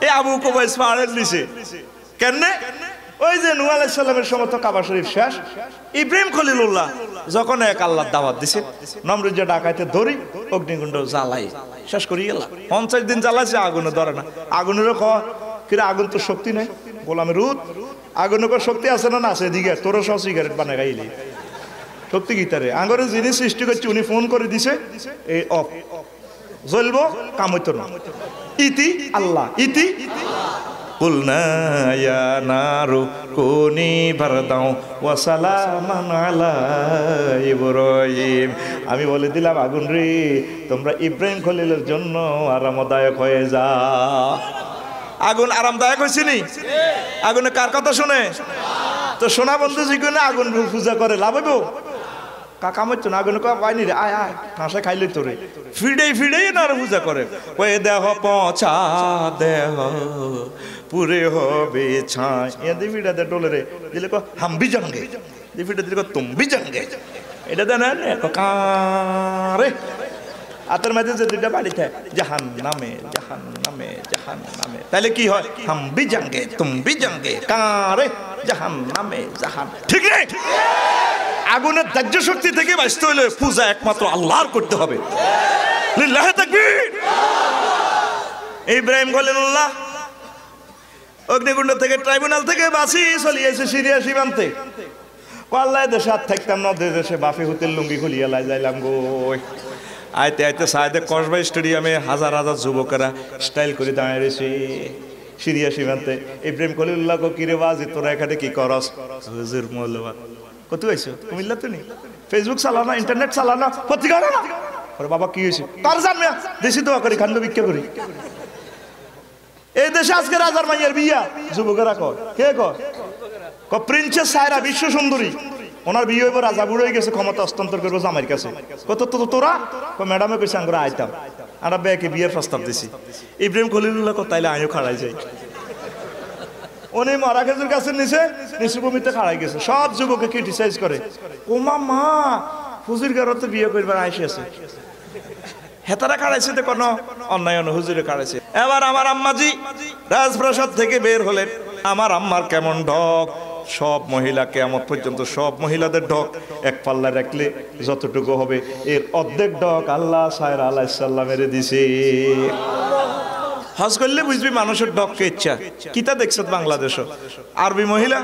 এই আবু কুবাইস পাহাড়ের নিচে কেন? ওই যে নূহ আলাইহিস সালামের সময় তো কাবা শরীফ শেষ, ইব্রাহিম খলিলুল্লাহ যখন এক আল্লাহর দাওয়াত দিছে, নমরুদ যে ডাকাইতে ধরি অগ্নিকুণ্ড জ্বালাই শেষ করি গেলাম। 50 দিন জ্বালাইছে, আগুনে ধরে না। আগুনেরও ক কিরে, আগুন তো শক্তি নেই, গোলামের রুদ আগুনের শক্তি আছে না? আছে, এদিকে তোর সব সিগারেট বানাই গাইলি শক্তি গীতারে আঙ্গরে যিনি সৃষ্টি করছে উনি ফোন করে দিছে, এই অফ জ্বলবো, কাম হইতো না। ইতি আল্লাহ, ইতি কুলনা ইয়া নারু কুনি বারদাও ওয়া সালামান আলা ইব্রাহিম। আমি বলে দিলাম আগুন রে, তোমরা ইব্রাহিম খলিলের জন্য আরামদায়ক হয়ে যা। আগুন আরামদায়ক হয়েছে নি? আগুনে কার কথা শুনে? তো সোনা বন্ধু জিগুনে আগুন পূজা করে লাভ হইব? কাকা মরতো না আগুন পাইনি রে আয় আয় ঠাঁসা খাইলে তোরে ফিডেই না পূজা করে ওই দেহ পচা দেহ পুরে হবে ছাই এদি ফিডা দে ডোলে রে দিলে কো হাম ভি জাঙ্গে দি ফিডা দিলে কো তুম ভি জাঙ্গে এটা দেন রে আতের মাঝে যে দুইটা বাড়ি থাকে জাহান্নামে জাহান্নামে জাহান্নামে তাহলে কি হয় হাম ভি জাঙ্গে তুম ভি জাঙ্গে কারে জাহান্নামে জাহান ঠিক রে আগুনের দাহ্য শক্তি থেকে বাঁচতে হলে পূজা একমাত্র আল্লাহর করতে হবে লিল্লাহি তাকবীর ইব্রাহিম খলিলুল্লাহ অগ্নিকুণ্ড থেকে ট্রাইব্যুনাল থেকে বাসি চলিয়েছে সিরিয়া সীমান্তে আল্লাহ দেশে হাত থাকতাম না দেশে বাফি হুতের লুঙ্গি খুলিয়া লাই যাইলাম গো আইতে আইতে সাইদে কসবা স্টেডিয়ামে হাজার হাজার যুবকেরা স্টাইল করে দাঁড়িয়ে রয়েছে সিরিয়া সীমান্তে ইব্রাহিম খলিলুল্লাহ কো কিরে বাজি তোরা এখানে কি করস হুজুর মৌলবাদ কত হয়েছে কুমিল্লা তো নেই ফেসবুক চালানো ইন্টারনেট চালানো পত্রিকা না ওরে বাবা কি হয়েছে কার জানবে দেশি দোয়া করি খান্ড ভিক্ষা করি এই দেশে আজকে রাজার মাইয়ের বিয়া যুবকেরা কয় কে কয় প্রিন্সেস সায়রা বিশ্ব সুন্দরী ওনার বিয়ে হইব রাজা বুড়ো হয়ে গেছে ক্ষমতা হস্তান্তর করবো জামাইয়ের কাছে কত তোরা ম্যাডামে কইছে আমরা আইতাম আমরা ব্যাকে বিয়ের প্রস্তাব দিছি ইব্রাহিম খলিলুল্লাহ তাইলে আমিও খাড়াই যাই উনি মারা খেজুর গাছের নিচে ভূমিতে খাড়াই গেছে সব যুবকে ক্রিটিসাইজ করে ওমা মা হুজুর গারতে বিয়ে করবার আইসেছে হেতারা খাড়াইছে তো কোনো অন্যায় হুজুরে খাড়াইছে এবার আমার আম্মাজি রাজপ্রাসাদ থেকে বের হলেন আমার আম্মার কেমন ঢক সব মহিলা কিয়ামত পর্যন্ত সব মহিলাদের ঢক এক পাল্লা রাখলে যতটুকু হবে এর অর্ধেক ঢক আল্লাহ সায়রা আলাইহিস সালামের দিছে হজ করলে বুঝবি মানুষের ডককে ইচ্ছা কিতা দেখছ বাংলাদেশ আরবি মহিলা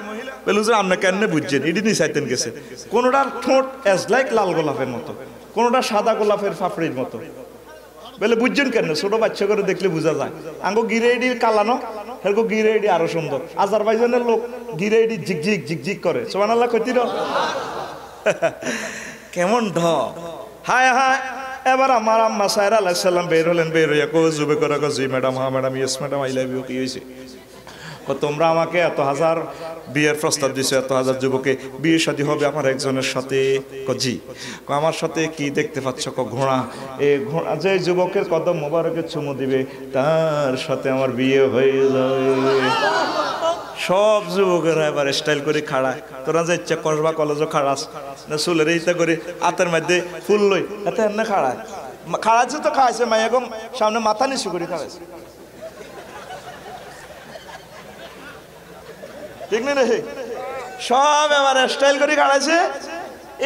বলুন আপনি কেন বুঝছেন এটি নি চাইতেন গেছে কোনোটার ঠোঁট এজ লাইক লাল গোলাপের মতো কোনোটা সাদা গোলাপের ফাফড়ির মতো বলে বুঝছেন কেন ছোট বাচ্চা করে দেখলে বোঝা যায় আঙ্গো গিরেডি কালানো হেরগো গিরেডি আরো সুন্দর আজারবাইজানের লোক গিরেডি ঝিকঝিক ঝিকঝিক করে সুবহানাল্লাহ কইতি না কেমন ঢক হায় হায় এবার আমার আম্মা সায়রা আলাইহিস সালাম বের হলেন বের হইয়া কো যুবকেরা কো জি ম্যাডাম হ্যাঁ madam yes madam I love you কি হইছে কো তোমরা আমাকে এত হাজার বিয়ের প্রস্তাব দিছো এত হাজার যুবকে বিয়ে শাদী হবে আমার একজনের সাথে কো জি কো আমার সাথে কি দেখতে পাচ্ছ কো ঘোড়া এই ঘোড়া যে যুবকের কদম মোবারকে চুমু দিবে তার সাথে আমার বিয়ে হয়ে যাবে সব যুবকেরা এবার স্টাইল করে খাড়ায় তোরা যে ইচ্ছা কসবা কলেজও খাড়াস না চুলের ইচ্ছা করে হাতের মধ্যে ফুল লই এত এমনি খাড়ায় খাড়াচ্ছে তো খাইছে মাইয়াগম সামনে মাথা নিচু করে খাড়াইছে ঠিক না রে সব এবার স্টাইল করে খাড়াইছে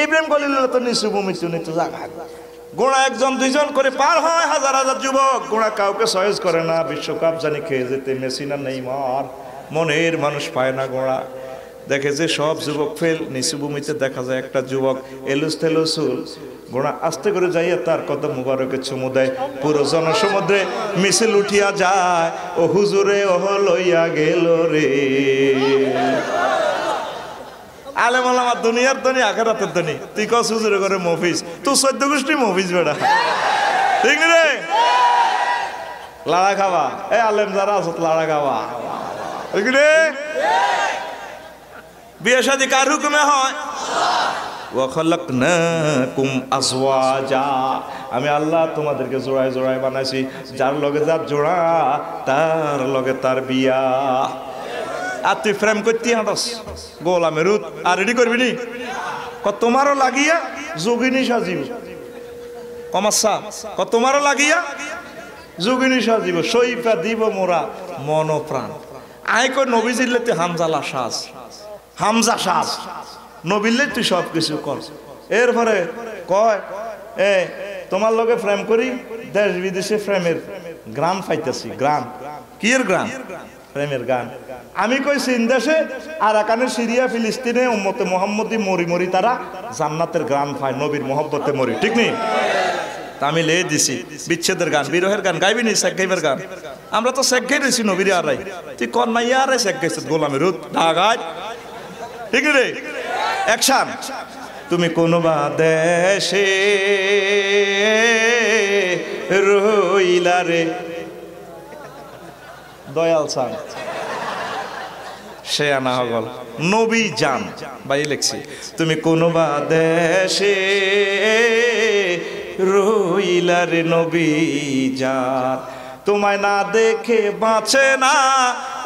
ইব্রাহিম খলিলুল্লাহ তো নিচু ভূমিতে নিচু জায়গা গোড়া একজন দুইজন করে পার হয় হাজার হাজার যুবক গোড়া কাউকে সহজ করে না বিশ্বকাপ জানি খেয়ে যেতে মেসি না নেইমার মনের মানুষ পায় না গোড়া দেখে যে সব যুবক ফেল নিচু ভূমিতে দেখা যায় একটা যুবক এলুস তেলুসুল গোড়া আস্তে করে যাইয়া তার কদম মুবারকে চুমু দেয় পুরো জনসমুদ্রে মিছিল উঠিয়া যায় ও হুজুরে ওহ লইয়া গেল রে আলেম আলামা দুনিয়ার ধনী আখেরাতের ধনী তুই কস হুজুরে করে মফিজ তুই 14 গোষ্ঠী মফিজ বেড়া ঠিক রে লাড়া খাওয়া এ আলেম যারা আছে লাড়া খাওয়া বিয়ে শাদী কার হুকুমে হয় ওয়া খালাকনাকুম আজওয়াজা আমি আল্লাহ তোমাদেরকে জোড়ায় জোড়ায় বানাইছি যার লগে যার জোড়া তার লগে তার বিয়া আর তুই ফ্রেম করতে হাঁটস গোলামের রুত আর রেডি করবি নি তোমারও লাগিয়া যোগিনী সাজিব কমাসা তোমারও লাগিয়া যোগিনী সাজিব সইফা দিব মোরা মন প্রাণ আয় কই নবী জিল্লেতে হামজালা সাজ হামজা সাজ নবীলে তুই সব কিছু কর এরপরে কয় এ তোমার লগে ফ্রেম করি দেশ বিদেশে ফ্রেমের গ্রাম পাইতেছি গ্রাম কিয়ের গ্রাম প্রেমের গান আমি কই চীন দেশে আর এখানে সিরিয়া ফিলিস্তিনে উম্মতে মুহাম্মদি মরি মরি তারা জান্নাতের গ্রাম পায় নবীর মহব্বতে মরি ঠিক নেই আমি লে দিছি বিচ্ছেদের গান বিরহের গান গাইবি নি শেখ গাইবের গান আমরা তো শেখ গাই দিছি নবীর আরাই তুই কোন মাইয়া আরে শেখ গাইছ গোলামের রুত ঢাকায় ঠিক রে অ্যাকশন তুমি কোন বা দেশে রইলা রে দয়াল সান সে আনা হগল নবী জান ভাই লেখছি তুমি কোনবা দেশে রইলার নবী জান তোমায় না দেখে বাঁচে না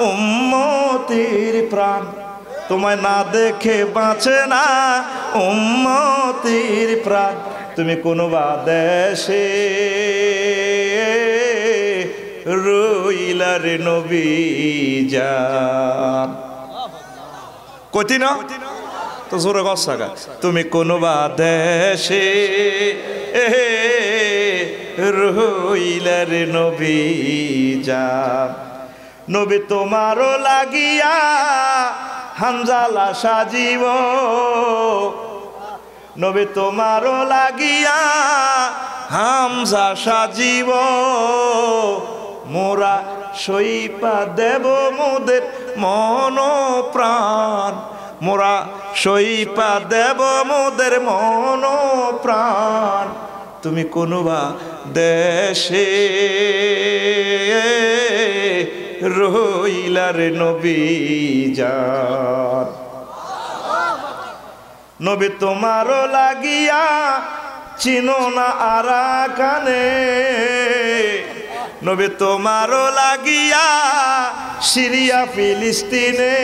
উম্মতির প্রাণ তোমায় না দেখে বাঁচে না উম্মতির প্রাণ তুমি কোনবা দেশে রইলার নবী জান কঠিন তো জোরে গসাগা তুমি কোনবা দেশে রইলার নবী জান নবী তোমারও লাগিয়া হামজালা সাজিব নবী তোমারও লাগিয়া হামজা সাজিব মোরা সইপা দেব মোদের মন প্রাণ মোরা সইপা দেব মোদের মন প্রাণ তুমি কোনবা দেশে রইলার নবী জান নবী তোমারও লাগিয়া চিনো না আরাকানে নবী তোমারও লাগিয়া সিরিয়া ফিলিস্তিনে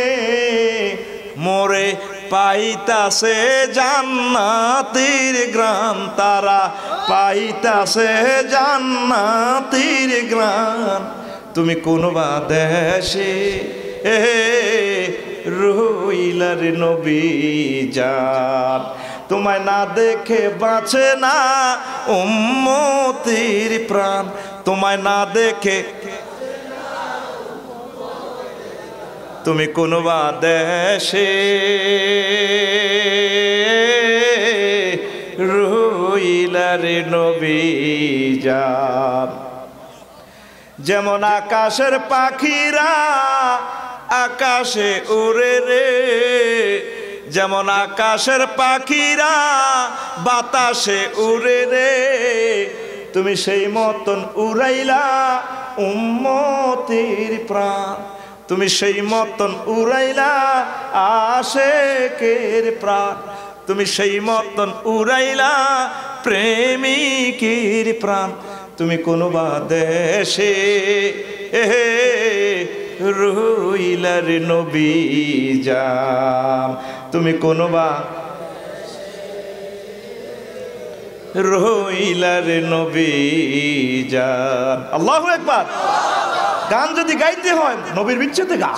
মোরে পাইতাছে জান্নাতের গ্রাম তারা পাইতাছে জান্নাতের গ্রাম তুমি কোনবা দেশে রইলার নবী জান তোমায় না দেখে বাঁচে না উম্মতির প্রাণ তোমায় না দেখে তুমি কোনবা দেশে রইলার নবী জান যেমন আকাশের পাখিরা আকাশে উড়ে রে যেমন আকাশের পাখিরা বাতাসে উড়ে রে তুমি সেই মতন উড়াইলা উম্মতির প্রাণ তুমি সেই মতন উড়াইলা আশেকের প্রাণ তুমি সেই মতন উড়াইলা প্রেমিকের প্রাণ তুমি কোনবা দেশে রইলার নবী জান তুমি কোনবা রইলার নবী জান আল্লাহু আকবার গান যদি গাইতে হয় নবীর বিচ্ছেদে গা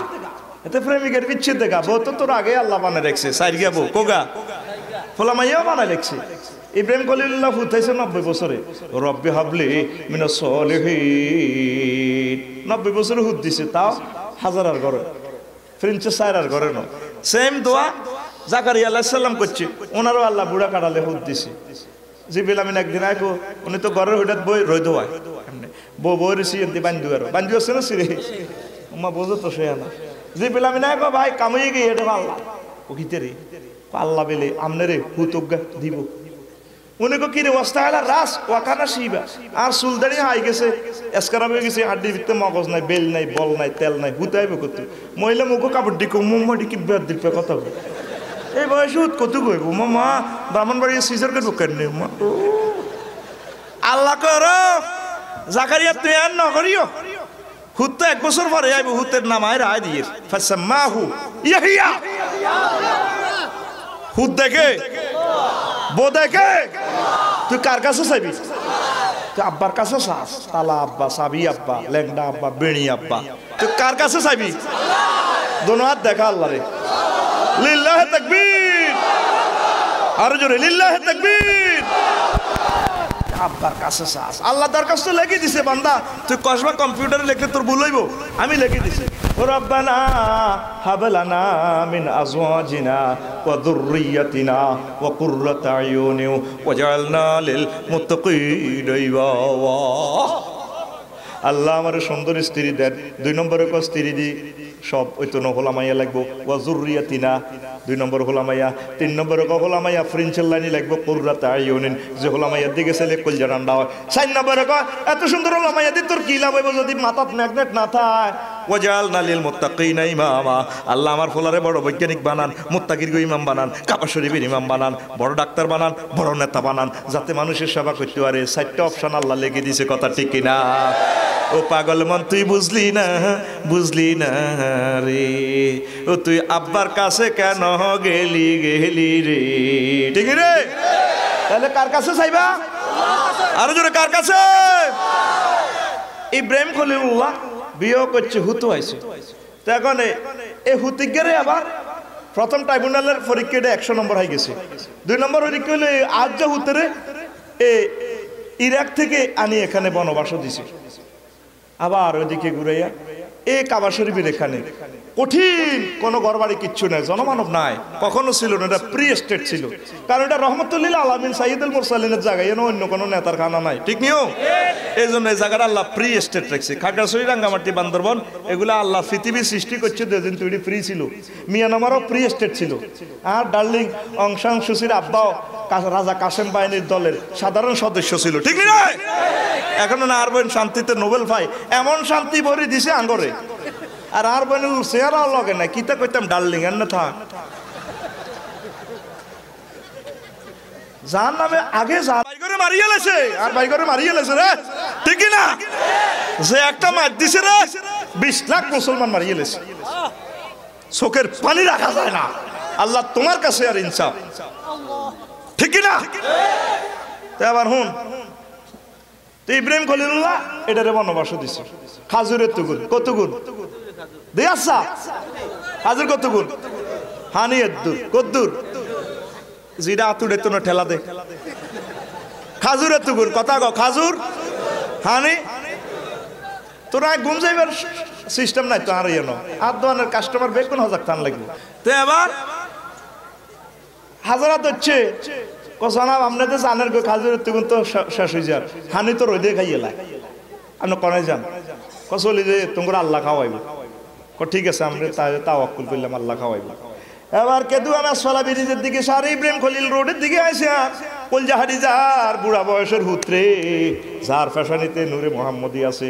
এতে প্রেমিকের বিচ্ছেদে গা বউ তো তোর আগে আল্লাহ বানায় রেখেছে সাইর গাবো কোগা ফোলা মাইয়াও বানায় রেখেছে ইব্রাহিম খলিলুল্লাহ ফুটাইছে 90 বছরে রব্বি হাবলি মিনাস সলিহিন 90 বছরে হুদ দিছে তাও হাজারার ঘরে ফ্রেঞ্চে সাইরার ঘরে ন সেম দোয়া জাকারিয়া আলাইহিস সালাম করছে ওনারও আল্লাহ বুড়া কাটালে হুদ দিছে জিবিল আমিন একদিন আইকো উনি তো ঘরের হইটাত বই রই দোয়ায় এমনি বই রেসি এনতে বান্ধু আর বান্ধু আছে না সিরে উম্মা বোঝো তো সে না জিবিল আমিন আইকো ভাই কামই গিয়ে এটা আল্লাহ ও কিতে আল্লাহ বেলে আমনে হুতুগা দিব উনি কো কিরে ওয়াস্তালা রাস ওয়াকানা শিবা আর সুলদানি হাই গেছে এসকারাম হয়ে গেছে হাড্ডির ভিতরে মগজ নাই বেল নাই বল নাই তেল নাই হুতাইবে কত মহিলা মুখো কাপড় দিকো মুম্মাডি কি বেদ দিপে কথা বলে এই বয়সে হুত কত কইব মামা ব্রাহ্মণবাড়ি সিজার কে ঢোকেন নে মা আল্লাহ করো জাকারিয়া তুই আর না করিও হুত তো 1 বছর পরে আইব হুতের নাম আয় রায় দিয়ে ফাসামাহু ইয়াহিয়া হুত দেখে বো দেখে তুই কার কাছে চাইবি তুই আব্বার কাছে চাস তালা আব্বা সাবি আব্বা লেংডা আব্বা বেণী আব্বা তুই কার কাছে চাইবি দোনো হাত দেখা আল্লাহ রে লিল্লাহে তাকবীর আর জোরে লিল্লাহে তাকবীর আব্বার কাছে চাস আল্লাহ দরখাস্ত লিখে দিছে বান্দা তুই কসবা কম্পিউটারে লিখলে তোর ভুল হইব আমি লিখে দিছি রব্বানা হাব লানা মিন আজওয়াজিনা ওয়া যুররিয়াতিনা ওয়া কুররাতা আয়ুনি ওয়াজআলনা লিল মুত্তাকিনা ইমামা আল্লাহ আমার সুন্দর স্ত্রী দেন 2 নম্বরে কো স্ত্রী দি সব ওই তো নহলামাইয়া লাগবো ওয়া যুররিয়াতিনা 2 নম্বর হোলামাইয়া 3 নম্বরে কো হোলামাইয়া ফ্রেঞ্চের লাইনে লাগবো কুররাতা আয়ুনিন যে হোলামাইয়া দিকে ছেলে কলজা ঠান্ডা হয় 4 নম্বরে কো এত সুন্দর হোলামাইয়া দি তোর কি লাভ হইব যদি মাথাত ম্যাগনেট না থাকে ওয়াজআলনা লিল মুত্তাকিনা ইমামা। আল্লাহ আমার ফলারে বড় বৈজ্ঞানিক বানান, মুত্তাকির ইমাম বানান, কাবা শরীফের ইমাম বানান, বড় ডাক্তার বানান, বড় নেতা বানান, যাতে মানুষের সেবা করতে পারে। 4টা অপশন আল্লাহ লিখে দিয়েছে, কথা ঠিক কিনা? ও পাগল মন তুই বুঝলি না, বুঝলি না রে, ও তুই আব্বার কাছে কেন গেলি গেলি রে? ঠিক রে? তাহলে কার কাছে চাইবা? আরো জোরে কার কাছে? ইব্রাহিম খলিলুল্লাহ বিয়ে করছে, হুতু হয়েছে। তো এখন এই হুতিজ্ঞারে আবার প্রথম ট্রাইব্যুনালের পরীক্ষাটা 100 নম্বর হয়ে গেছে। 2 নম্বর পরীক্ষা হলে আজ যা হুতরে ইরাক থেকে আনি এখানে বনবাস দিছে। আবার ওইদিকে ঘুরাইয়া এই কাবা শরীফের এখানে কঠিন কোনো ঘরবাড়ি কিচ্ছু নাই, জনমানব নাই, কখনো ছিল না, এটা প্রি স্টেট ছিল। কারণ এটা রহমতুল্লিল আলামিন সাইয়্যিদুল মুরসালিনের জায়গায়, এনে অন্য কোনো নেতার খানা নাই, ঠিক নিও। এই জন্য এই জায়গাটা আল্লাহ প্রি স্টেট রাখছে। খাগড়াছড়ি, রাঙ্গামাটি, বান্দরবন এগুলো আল্লাহ পৃথিবী সৃষ্টি করছে যেদিন তৈরি ফ্রি ছিল। মিয়ানমারও প্রি স্টেট ছিল। আর ডার্লিং অং সান সুচির আব্বাও রাজা কাসেম বাহিনীর দলের সাধারণ সদস্য ছিল, ঠিক না? এখন না আর বোন শান্তিতে নোবেল পাই, এমন শান্তি ভরে দিছে আঙ্গরে। আর আর বোন চেহারাও লগে না, কিতা কইতাম ডার্লিং এর না থাক যার নামে আগে যা ভাই করে মারিয়ে লেছে, আর ভাই করে মারিয়ে লেছে রে, ঠিক না? যে একটা মার দিছে রে 20 লাখ মুসলমান মারিয়ে লেছে। চোখের পানি রাখা যায় না। আল্লাহ তোমার কাছে আর ইনসাফ, ঠিক না? তো আবার হুন, তো ইব্রাহিম খলিলুল্লাহ এটারে বনবাস দিছে। খাজুরের তুগুন কত গুণ দিয়ে আসা, খাজুর কত গুণ, হানি এদ্দুর কদ্দুর, জিরা আতুড়ে তো ঠেলা দে, খাজুরের তুগুন কথা গো, খাজুর হানি। তোরা ঘুম যাইবার সিস্টেম নাই তো, আর আর দোকানের কাস্টমার বেগুন হাজার টান লাগবে। তো এবার হাজারাত হচ্ছে কসানাব আপনাদের জানের গো, খাজুরের তুগুন তো শেষ হয়ে যান, হানি তো রোদে খাইয়েলা, আপনি কনে যান কসলি যে তোমরা আল্লাহ খাওয়াইব। ঠিক আছে, আমরা তাওয়াক্কুল করলাম, আল্লাহ খাওয়াইব। এবার কেদু আমার সলা ব্রিজের দিকে সারে ইব্রাহিম খলিল রোডের দিকে আসে, কলজাহারি যার বুড়া বয়সের হুতরে, যার ফ্যাশনিতে নূরে মোহাম্মদী আছে,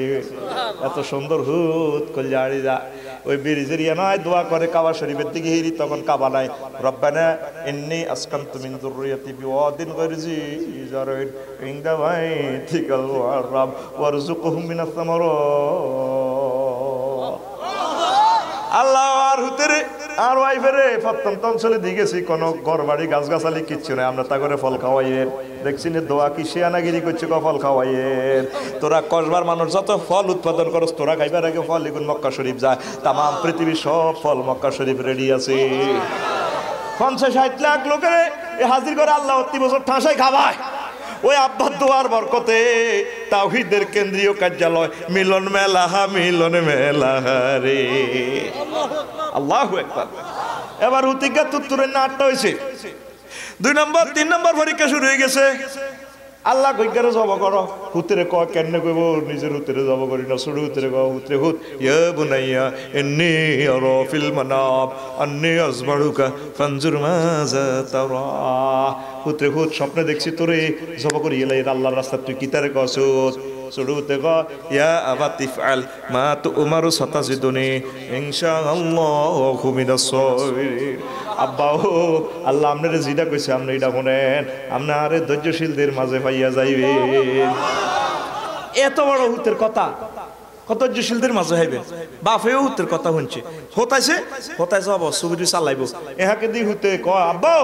এত সুন্দর হুত কলজাহারি যা ওই ব্রিজের ইয়া নয় দোয়া করে কাবা শরীফের দিকে হিরি, তখন কাবা নাই। রব্বানা ইন্নী আসকানতু মিন যুররিয়াতি বিওয়াদিন গায়রি জি জারইন ইনদা বাইতিকাল মুহাররাম ওয়ারযুকহুম মিনাস সামারাত। আল্লাহ আর হুতরে আর ওয়াইফেরে প্রত্যন্ত অঞ্চলে দিয়ে গেছি, কোনো ঘর বাড়ি গাছ গাছালি কিচ্ছু নেই, আমরা তা করে ফল খাওয়াইয়ের দেখছি না দোয়া কি শিয়ানাগিরি করছে, ফল খাওয়াইয়ের। তোরা কসবার মানুষ যত ফল উৎপাদন করস, তোরা খাইবার আগে ফল লিগুন মক্কা শরীফ যায়, তাম পৃথিবীর সব ফল মক্কা শরীফ রেডি আছে। 50-60 লাখ লোকের হাজির করে আল্লাহ 30 বছর ঠাসাই খাওয়ায়। ওই আব্বার দোয়ার বরকতে তাওহীদের কেন্দ্রীয় কার্যালয় মিলন মেলা, মিলন মেলা রে, আল্লাহু আকবার। এবার উতিকা তুত্তুরের না 8টা হয়েছে, 2 নম্বর 3 নম্বর পরীক্ষা শুরু হয়ে গেছে। আল্লাহ কইগারে জব করো, হুতরে কয় কেন কইব, নিজের হুতরে জব করি না, ছোট হুতরে কয় হুতরে হুত ইয়া বুনাইয়া ইন্নী আরা ফিল মানাম আন্নী আযবারুকা ফানজুর মাযা তারা। হুতরে হুত স্বপ্নে দেখছি তোরে জব করি এলাই আল্লাহর রাস্তা, তুই কি তারে কসুত? ছোট হুতে কয় ইয়া আবাতি ফাল মা তুমারু সাতাজিদুনি ইনশাআল্লাহু মিনাস সাবিরিন। আব্বা ও আল্লাহ আপনারে যেটা কইছে আপনি এটা শুনেন, আপনারে ধৈর্যশীলদের মাঝে পাইয়া যাইবেন। এত বড় হুতের কথা কত ধৈর্যশীলদের মাঝে হইবে, বাপেও হুতের কথা শুনছে, হতাইছে হতাইছে হব সুবিধি চালাইব। এহাকে দি হুতে কয় আব্বা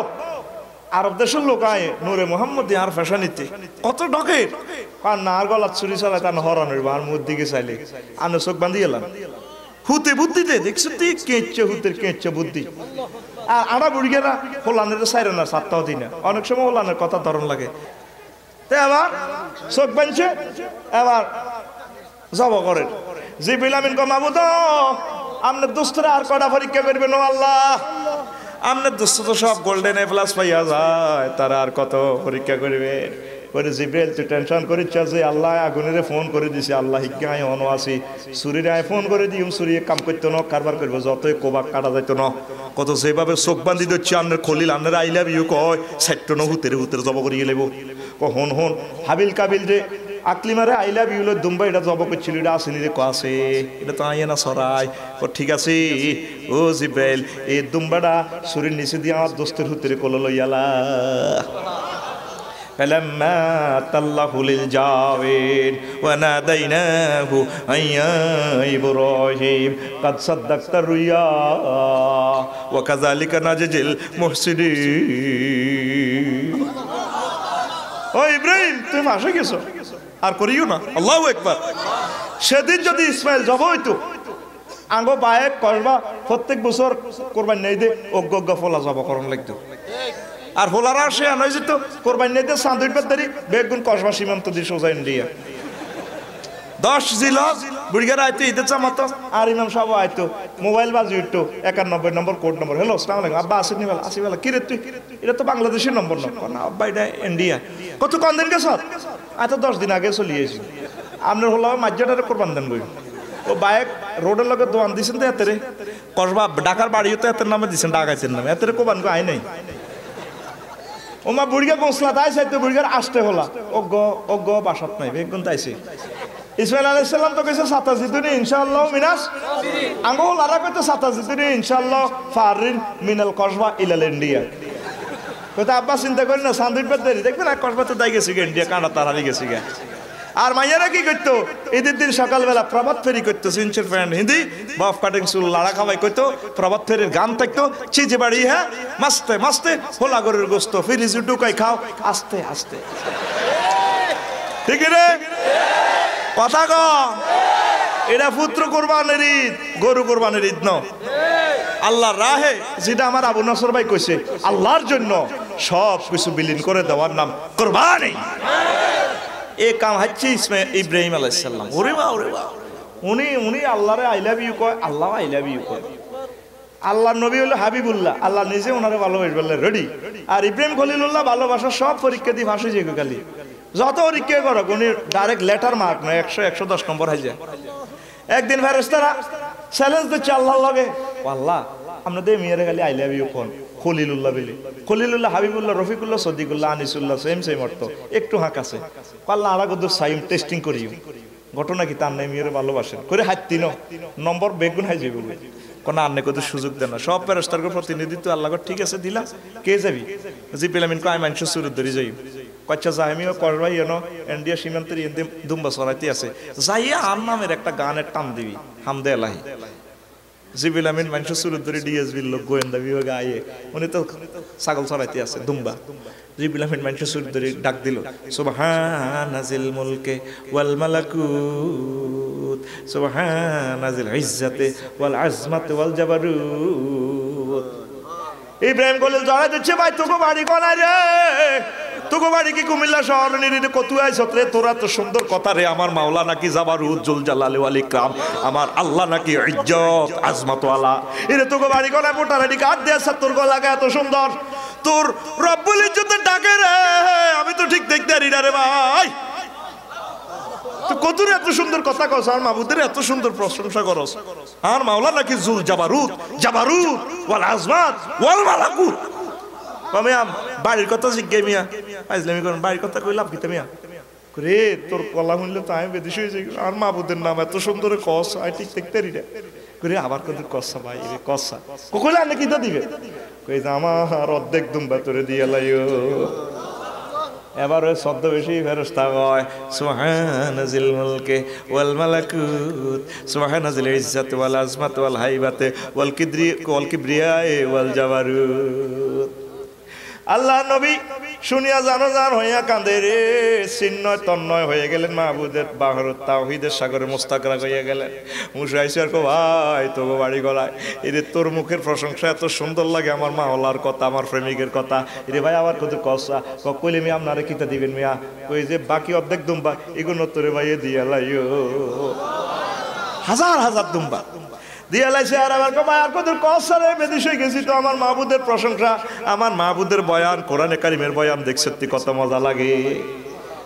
আরব দেশের লোক আয় নূরে মোহাম্মদী আর ফ্যাশনিতে কত ঢকে, কার না আর গলার ছুরি চালায় তার হরণ হইব, আর মুখ দিকে চাইলে আনো চোখ বান্ধি এলাম। হুতে বুদ্ধিতে দেখছো তুই কেঁচে হুতের কেঁচে বুদ্ধি। আর আড়া বুড়িগেরা হোলানের সাইরে না, 7টাও দিন অনেক সময় হোলানের কথা ধরন লাগে। তো এবার চোখ বানছে, এবার জব করেন জিবরিল আমিন কো মাবুদ আপনার দোস্তরা আর কটা পরীক্ষা করবেন? ও আল্লাহ আপনার দোস্ত তো সব গোল্ডেন এ প্লাস পাইয়া যায়, তারা আর কত পরীক্ষা করবে? করে জিব্রাইল তো টেনশন করিচ্ছে যে আল্লাহ আগুনের ফোন করে দিছে, আল্লাহ হিজ্ঞায় অন আসি সুরির আয় ফোন করে দিম, সুরি কাম করতো না, কারবার করবো, যতই কোবাক কাটা যাইতো না, কত যেভাবে চোখ বান্ধি দিচ্ছে আন্নের খলিল আন্নের আই লাভ ইউ কয় 60 হুতের হুতের জব করিয়ে লেব। হন হন হাবিল কাবিল যে আকলিমারে আই লাভ ইউ দুম্বা এটা জব করছিল এটা আসেনি রে আছে এটা তো আইয়া না সরাই ও ঠিক আছে ও জিব্রাইল এই দুম্বাটা শরীর নিচে দিয়ে আমার দোস্তের হুতরে কোলো লইয়ালা فلما تله للجاوين وناديناه أن يا إبراهيم قد صدقت الرؤيا وكذلك نجزي المحسنين ও ইব্রাহিম তুমি আসে গেছো আর করিও না আল্লাহু আকবার সেদিন যদি ইসমাইল জব হইতো আঙ্গো বায়েক কসবা প্রত্যেক বছর কোরবানি নেই দে অজ্ঞ ফলা জব করন লাগতো আর হোলারা সে আনাই যেত কোরবানি নেই দে সান্দুইট বাদারি বেগুন কসবা সীমান্ত দিয়ে সোজা ইন্ডিয়া 10 জিলা বুড়িগার আইতো ঈদের চামাতো আর ইমাম সাহেব আইতো মোবাইল বাজি উঠতো 91 নম্বর কোড নম্বর হ্যালো আসসালামু আলাইকুম আব্বা আসেনি বেলা আসি বেলা কি রে তুই এটা তো বাংলাদেশের নম্বর না আব্বা এটা ইন্ডিয়া কত কোন দিন গেছ আচ্ছা 10 দিন আগে চলে এসেছি আপনার হলো মাজ্জাটারে কোরবান দেন গই ও বাইক রোডের লগে দোয়ান দিছেন তো এতেরে কসবা ঢাকার বাড়িও তো এতের নামে দিছেন ডাকাইতের নামে এতেরে কোরবান গো আই নাই ওমা বুড়িগা গোসলা তাই চাইতো বুড়িগার আসতে হলা অজ্ঞ বাসাত নাই বেগুন তাইছে ইসমাইল আলাইহিস সালাম তো কইছে সাতাজিদুনি ইনশাআল্লাহ মিনাস আঙ্গো লারা কইতো সাতাজিদুনি ইনশাআল্লাহ ফারিন মিনাল কসবা ইলাল ইন্ডিয়া কইতো আব্বা চিন্তা করেন না সান্দুইট বাদারি দেখবেন আর কসবা তো দাই গেছে ইন্ডিয়া কাঁটা তাড়ালি গেছে গা আর মাইয়ারা কি করতো ঈদের দিন সকালবেলা প্রভাত ফেরি করতো সিনচের প্যান্ট হিন্দি বাফ কাটিং চুল লাড়া খাওয়াই করতো প্রভাত ফেরির গান থাকতো চিজে বাড়ি হ্যাঁ মাস্তে মাস্তে হোলাগরের গোস্ত ফিরিজ ঢুকাই খাও আস্তে আস্তে ঠিক রে কথা ক এটা পুত্র কোরবানের ঈদ গরু কোরবানের ঈদ ন আল্লাহর রাহে যেটা আমার আবু নসর ভাই কইছে আল্লাহর জন্য সব কিছু বিলীন করে দেওয়ার নাম কোরবানি এ কাম হচ্ছে ইব্রাহিম আলাইহিস সালাম ওরে বাবা উনি আল্লাহরে আই লাভ ইউ কয় আল্লাহ আই লাভ ইউ কয় আল্লাহর নবী হলো হাবিবুল্লাহ আল্লাহ নিজে ওনারে ভালোবাসবেন রেডি আর ইব্রাহিম খলিলুল্লাহ ভালোবাসা সব পরীক্ষা দিয়ে ফাঁসি যে খালি যত পরীক্ষা করো উনি ডাইরেক্ট লেটার মার্ক নয় 100-110 নম্বর হয়ে যায় একদিন ফেরেশতারা চ্যালেঞ্জ দিচ্ছে আল্লাহর লগে আল্লাহ আপনাদের মেয়েরা খালি আই লাভ ইউ কোন খলিলুল্লাহ বলে খলিলুল্লাহ হাবিবুল্লাহ রফিকুল্লাহ সদিকুল্লাহ আনিসুল্লাহ সেম অর্থ একটু হাঁক আছে আল্লাহ আরাগদ সাইম টেস্টিং করিও ঘটনা কি তার নাই মেয়েরা ভালোবাসেন করে হাত তিন নম্বর বেগুন হাই যাবে বলে কোন আন্নে কত সুযোগ দেন না সব ফেরেশতার প্রতিনিধিত্ব আল্লাহ ঠিক আছে দিলা কে যাবি জিব্রাইল কয় মানুষ সুরত ধরে যাই কচ্চা জাহামিও করবাই এনো ইন্ডিয়া সীমান্তের ইন্দে দুম্বা সরাইতে আছে যাইয়া আর নামের একটা গানের টান দিবি হামদে আলাহি জিব্রাইল আমিন মানুষ সুরত ধরে ডিএসবির লোক গোয়েন্দা বিভাগে আয়ে উনি তো ছাগল সরাইতে আছে দুম্বা জিব্রাইল আমিন মানুষ সুরত ধরে ডাক দিল সুবহানাজিল মুলকে ওয়াল মালাকুত সুবহানাজিল ইজ্জাতে ওয়াল আজমাতে ওয়াল জাবারুত ইব্রাহিম কলিল জড়াই দিচ্ছে ভাই তোকে বাড়ি কোনায় রে তোকে বাড়ি কি কুমিল্লা শহর নিরিতে কত আইছত রে তোরা তো সুন্দর কথা রে আমার মাওলা নাকি জাবারুত জুল জালালি ওয়াল ইকরাম আমার আল্লাহ নাকি ইজ্জত আজমত ওয়ালা এরে তোকে বাড়ি কোনায় মোটা রেডি কাট দেয়া তোর গলা এত সুন্দর তোর রব্বুল ইজ্জতের ডাকে রে আমি তো ঠিক দেখতে পারি না রে ভাই তো কত এত সুন্দর কথা কস আর মাহবুদের এত সুন্দর প্রশংসা করস আর মাওলা নাকি জুল জাবারুত ওয়াল আজমাত ওয়াল মালাকুত মিয়া বাড়ির কথা জিজ্ঞে মিয়া আইজলামি করেন বাড়ির কথা কই লাভ কিতা মিয়া রে তোর কলা শুনলে তো আমি বেদিস হয়ে যাই আর মাহবুদের নাম এত সুন্দর কস আই ঠিক দেখতে পারি না করে আবার কত কসা ভাই রে কসা কইলে আনে কিতা দিবে কই যে আমার অর্ধেক দুম্বা তোরে দিয়া লাইও এবার ওই শব্দ বেশি ফেরেশতা কয় সুবহানাজিল মুলকে ওয়াল মালাকুত সুবহানাজিল ইজ্জাতি ওয়াল আজমাতি ওয়াল হাইবাতি ওয়াল কিবরিয়া ওয়াল জাবারুত আল্লাহ নবী শুনিয়া জানো হইয়া কাঁদে রে চিন্ময় তন্ময় হয়ে গেলেন মাহবুদের বাহরত তাওহীদের সাগরে মুস্তাকরা হইয়া গেলেন মুশাইসার কো ভাই তোগো বাড়ি গলায় এরে তোর মুখের প্রশংসা এত সুন্দর লাগে আমার মাওলার কথা আমার প্রেমিকের কথা এরে ভাই আবার কত কসা কইলে মিয়া আপনারে কিতা দিবেন মিয়া কই যে বাকি অর্ধেক দুম্বা এগুলো তোরে ভাইয়ে দিয়া লাইও হাজার হাজার দুম্বা দিয়া লাইছে আর আমার কমায় আর কত কসারে বেদিস হয়ে গেছি তো আমার মাহবুদের প্রশংসা আমার মাহবুদের বয়ান কোরআনে কারিমের বয়ান দেখ সত্যি কত মজা লাগে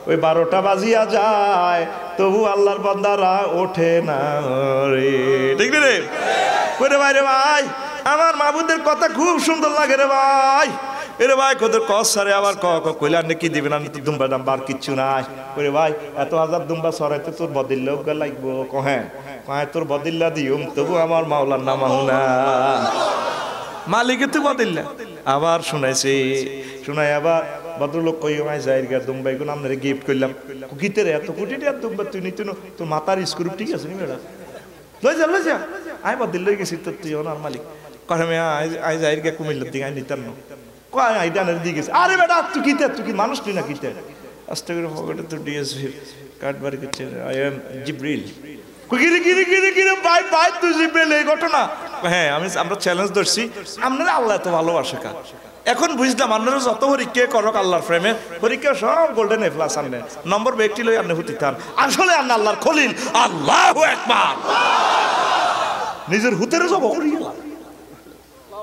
ওই 12টা বাজিয়া যায় তবু আল্লাহর বান্দারা ওঠে না রে ঠিক রে কইরে ভাই রে ভাই আমার মাহবুদের কথা খুব সুন্দর লাগে রে ভাই এরে ভাই কোদের কস সারে আবার কইলা নে কি দিবেন আমি তো দুম্বা দাম বার কিচ্ছু নাই ওরে ভাই এত হাজার দুম্বা সরাইতে তোর বদিল্লা লাগবো কহে কহে তোর বদিল্লা দিউম তবু আমার মাওলার নাম না মালিকে তো বদিল্লা আবার শুনাইছে শুনাই আবার ভদ্রলোক কই আমায় জায়গা দুম্বাই কোন আমরা গিফট করলাম গীতের এত কোটি টাকা দুম্বা তুই নিতে তোর মাথার স্ক্রু ঠিক আছে নি মেয়েরা লই যা আই বদিল্লা গেছি তোর তুই ওনার মালিক কহে আমি আই জায়গা কুমিল্লার দিকে আই নিতাম না কয় আই ডানের দিকে গেছে আরে বেটা তুই কি মানুষ তুই না কিতে আস্তে করে পকেটে তো ডিএসপি কার্ড বাড়ি করছে আই এম জিব্রিল গিরি ভাই তুই জিব্রিল এই ঘটনা হ্যাঁ আমরা চ্যালেঞ্জ ধরছি আপনারা আল্লাহ এত ভালোবাসে কার এখন বুঝলাম আপনারা যত পরীক্ষা করক আল্লাহর প্রেমে পরীক্ষা সব গোল্ডেন এ প্লাস আনলে নম্বর ব্যক্তি লই আপনি হতে থান আসলে আপনি আল্লাহর খলিল আল্লাহু আকবার নিজের হুতেরে সব করি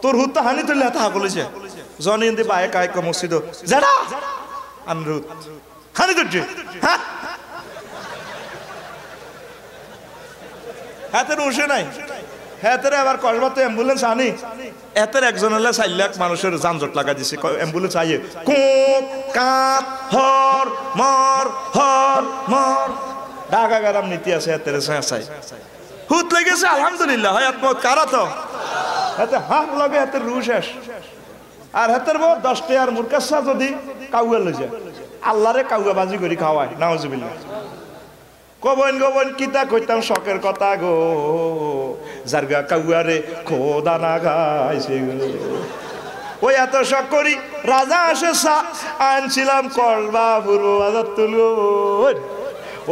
তোর হুত হানি তুললে হাতে বলেছে জনি ইন্দি বায়ে কায়ক মসজিদ যারা আনরুত হানি তুলছে হ্যাঁ হাতের উঠে নাই হাতের আবার কসবাতে অ্যাম্বুলেন্স আনি এতের একজন হলে 4 লাখ মানুষের যানজট লাগা দিছে অ্যাম্বুলেন্স আইয়ে কুক কাপ হর মর ঢাকা গরম নীতি আছে এতের সাই হুত লেগেছে আলহামদুলিল্লাহ হায়াত মত কারা তো হাতে হাত লাগে হাতের রু শেষ আর হাতের বউ 10 টাকার মুরকাসা যদি কাউয়া লই যায় আল্লাহরে কাউয়া বাজি করি খাওয়ায় নাউজুবিল্লাহ গোবন কিতা কইতাম শখের কথা গো জারগা কাউয়ারে খোদা না গাইছে গো ওই এত শখ করি রাজা আসে আনছিলাম কলবা পূর্ব বাজার তুলো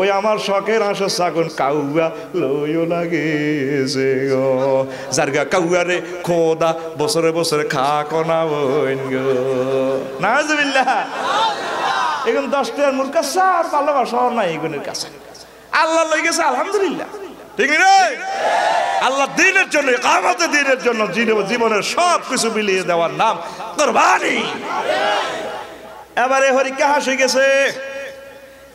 ওই আমার শখের আসে সাগুন কাউয়া লইও লাগেছে গো জারগা কাউয়ারে খোদা বছরে বছরে খা কনা বইন গো নাউজুবিল্লাহ এখন 10 টাকার মুরকাসা আর ভালোবাসা নাই এগুনের কাছে আল্লাহ লই গেছে আলহামদুলিল্লাহ ঠিক রে আল্লাহ দ্বীনের জন্য কিয়ামতের দিনের জন্য জীবনের সব কিছু মিলিয়ে দেওয়ার নাম কুরবানি এবারে হরিকা হাসি গেছে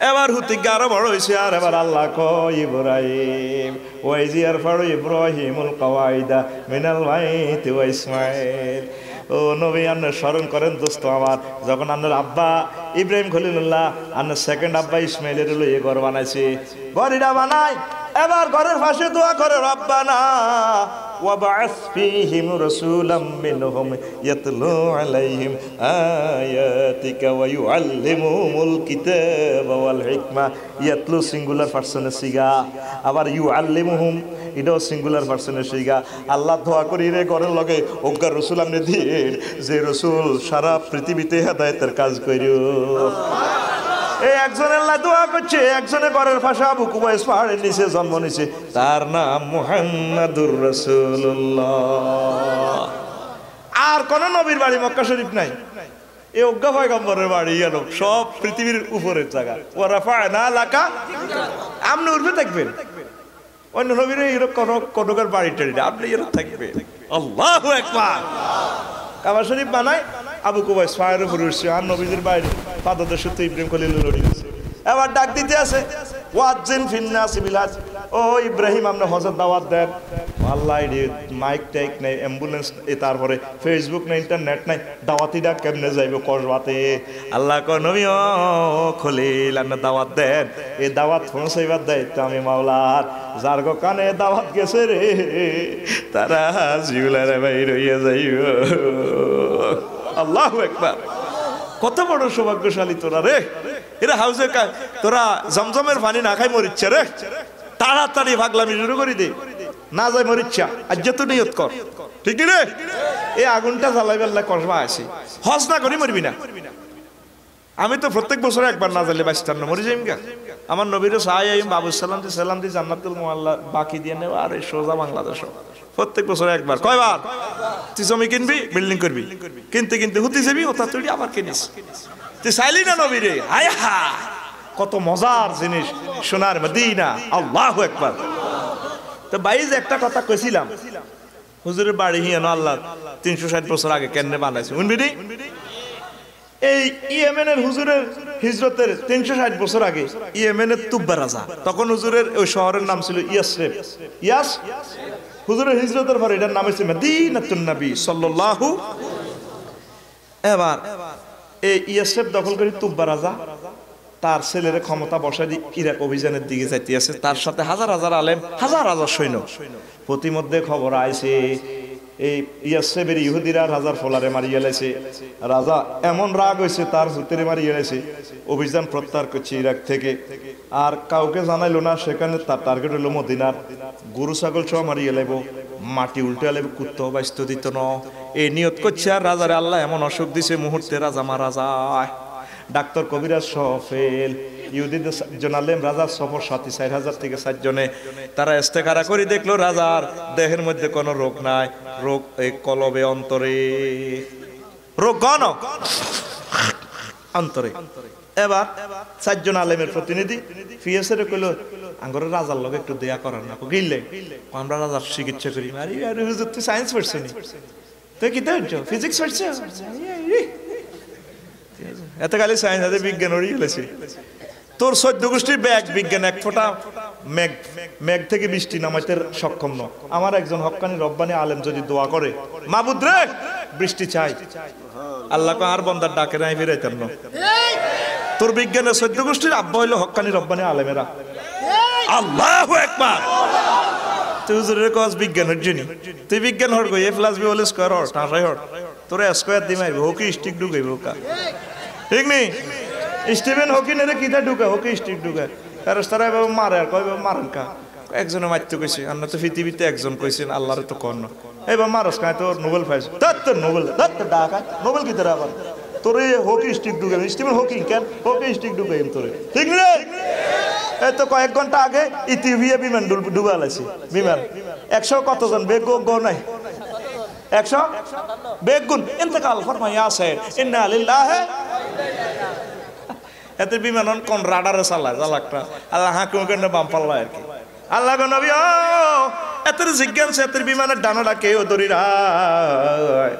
এবার হুতিকা আরো বড় হইছে আর এবার আল্লাহ কয় ইব্রাহিম ওয়াইজিয়ার ফাড়ু ইব্রাহিমুল কওয়াইদা মিনাল বাইতি ওয়া ইসমাঈল ও নবী আপনি স্মরণ করেন দোস্ত আমার যখন আপনার আব্বা ইব্রাহিম খলিলুল্লাহ আপনার সেকেন্ড আব্বা ইসমাইলের লইয়ে ঘর বানাইছে ঘরটা বানায় এবার ঘরের পাশে দোয়া করে রব্বানা ওয়াবআস ফীহিম রাসূলাম মিনহুম ইয়াতলু আলাইহিম আয়াতিকা ওয়া ইউআল্লিমুহুমুল কিতাবা ওয়াল হিকমা ইয়াতলু সিঙ্গুলার পারসনে সিগা আবার ইউআল্লিমুহুম এটাও সিঙ্গুলার পারসনের সিগা আল্লাহ দোয়া করি রে ঘরের লগে ওগা রাসূল আপনি দিন যে রাসূল সারা পৃথিবীতে হেদায়েতের কাজ কইরো এই একজনের লা দোয়া করছে একজনের ঘরের পাশে আবু কুবাইস পাহাড়ের নিচে জন্ম নিছে তার নাম মুহাম্মাদুর রাসূলুল্লাহ আর কোন নবীর বাড়ি মক্কা শরীফ নাই এই অজ্ঞা পয়গম্বরের বাড়ি গেল সব পৃথিবীর উপরের জায়গা ওয়া রাফা'না লাকা আপনি উঠবে থাকবেন অন্য নবীর এরকম কোনকার বাড়ি টাড়ি আপনি এরকম থাকবে আল্লাহু আকবার কাবা শরীফ বানায় আবু কুবাইস পাহাড়ের উপরে উঠছে আর নবীদের বাইরে পাদদেশ তো ইব্রাহিম খলিলুল্লাহ লড়ি গেছে এবার ডাক দিতে আছে ওয়াজ্জিন ফিন্নাসি বিল হজ ও ইব্রাহিম আপনি হজের দাওয়াত দেন আল্লাহ মাইক টাইক নাই অ্যাম্বুলেন্স তারপরে ফেসবুক নাই ইন্টারনেট নাই দাওয়াতি ডাক কেমনে যাইবে করবাতে আল্লাহ কয় নবী ও খলিল আপনি দাওয়াত দেন এই দাওয়াত পৌঁছাইবার দায়িত্ব আমি মাওলার যার গো কানে দাওয়াত গেছে রে তারা জিউলারে বাইর হইয়া যাইব আল্লাহু আকবার কত বড় সৌভাগ্যশালী তোরা রে এরা হাউসে তোরা জমজমের পানি না খাই মরিচ্ছে রে তাড়াতাড়ি ভাগলামি শুরু করে দে না যায় মরিচ্ছা আজ তো নিয়ত কর ঠিক রে এই আগুনটা জ্বালাই বেল্লা কসবা আছে হজ না করি মরবি না আমি তো প্রত্যেক বছর একবার না জ্বালে বাঁচতাম না মরি যাইম গা আমার নবীর সাহাই বাবু সালাম দি জান্নাতুল মুআল্লা বাকি দিয়ে নেওয়া আর সোজা বাংলাদেশ প্রত্যেক বছর একবার কয়বার তুই জমি কিনবি বিল্ডিং করবি কিনতে কিনতে হুতি যাবি ওটা তুই আবার কিনিস তুই চাইলি না নবী রে হায় হা কত মজার জিনিস সোনার মদিনা আল্লাহু আকবার তো বাইজ একটা কথা কইছিলাম হুজুরের বাড়ি হিয়ানো আল্লাহ 360 বছর আগে কেন্নে বানাইছে শুনবি এই ইয়েমেনের হুজুরের হিজরতের 360 বছর আগে ইয়েমেনের তুব্বা রাজা তখন হুজুরের ওই শহরের নাম ছিল ইয়াসরিব হুজুরের হিজরতের পরে এটার নাম হচ্ছে মদিনাতুন নবী সাল্লাল্লাহু এবার এই ইএসএফ দখল করে তুব্বা রাজা তার ছেলের ক্ষমতা বসাই দিয়ে ইরাক অভিযানের দিকে যাইতে আছে, তার সাথে হাজার হাজার আলেম, হাজার হাজার সৈন্য। প্রতিমধ্যে খবর আইছে এই ইএসএফের ইহুদিরা রাজার ফলারে মারিয়ে লাইছে। রাজা এমন রাগ হয়েছে তার হুতেরে মারিয়ে লাইছে, অভিযান প্রত্যাহার করছে ইরাক থেকে। আর কাউকে জানাইলো না, সেখানে তার টার্গেট হলো মদিনার। গরু ছাগল সব মারিয়ে লাইব, মাটি উল্টে লাইব, কুত্ত বাইস্ত দিত না, এই নিয়ত করছে। আর রাজারে আল্লাহ এমন অসুখ দিছে, মুহূর্তে রাজা মারা যায়। ডাক্তার কবিরাজ সফেল, ইহুদিদের জানালেন রাজার সফর সাথী 4,000 থেকে 7 জনে। তারা ইস্তেখারা করে দেখলো রাজার দেহের মধ্যে কোনো রোগ নাই, রোগ এই কলবে, অন্তরে রোগ গণ অন্তরে। এবার 4 জন আলেমের প্রতিনিধি ফিএসের কইলো আঙ্গরে রাজার লগে একটু দেয়া করার না গিললে, আমরা রাজার চিকিৎসা করি। আরে হুজুর তুই সায়েন্স পড়ছিস নি, তুই কি দেখছো ফিজিক্স পড়ছিস? এত খালি সায়েন্স আছে, বিজ্ঞান ওরই হয়েছে। তোর 14 গোষ্ঠীর ব্যাগ বিজ্ঞান এক ফোঁটা মেঘ থেকে বৃষ্টি নামাইতে সক্ষম ন। আমার একজন হক্কানি রব্বানি আলেম যদি দোয়া করে, মাবুদ রে বৃষ্টি চাই, আল্লাহ আর বন্দার ডাকে নাই ফিরাইতাম না। তোর বিজ্ঞানের 14 গোষ্ঠীর আব্বা হইলো হক্কানি রব্বানি আলেমেরা। আল্লাহু আকবার। তুই হুজুরের কাজ বিজ্ঞানের জন্য, তুই বিজ্ঞান হর কই a+b² হর টাঁসাই হর, তোর স্কয়ার দি মারবে, হকি স্টিক ঢুকাইব কা, ঠিক নেই? স্টিভেন হকিং এর কিটা ঢুকা, হকি স্টিক ঢুকা। ফেরেশতারা এভাবে মারে, আর কইবে মারেন কা, একজনে মারতে কইছে, আমরা তো পৃথিবীতে একজন কইছেন, আল্লাহরে তো কর না। এবার মারস কায় তোর নোবেল পাইছে, তোর নোবেল ডাকা নোবেল কি তোর আবার তোর হকি স্টিক ঢুকে, স্টিভেন হকিং কেন হকি স্টিক ঢুকে তোরে, ঠিক রে? এই তো কয়েক ঘন্টা আগে ইথিওপিয়া বিমান ডুবা লাইছে, বিমান 100 কতজন বেগো নাই, 100 বেগুন ইন্তেকাল ফরমাইয়া আছে, ইন্না লিল্লাহি। এতে বিমান কোন রাডারে চালায় জালাকটা, আল্লাহ হাকিম কেন বাম পাল্লা আর কি। আল্লাহ গো নবী ও এতের জিজ্ঞাসা, এতের বিমানের ডানাটা কেউ ধরি রায়,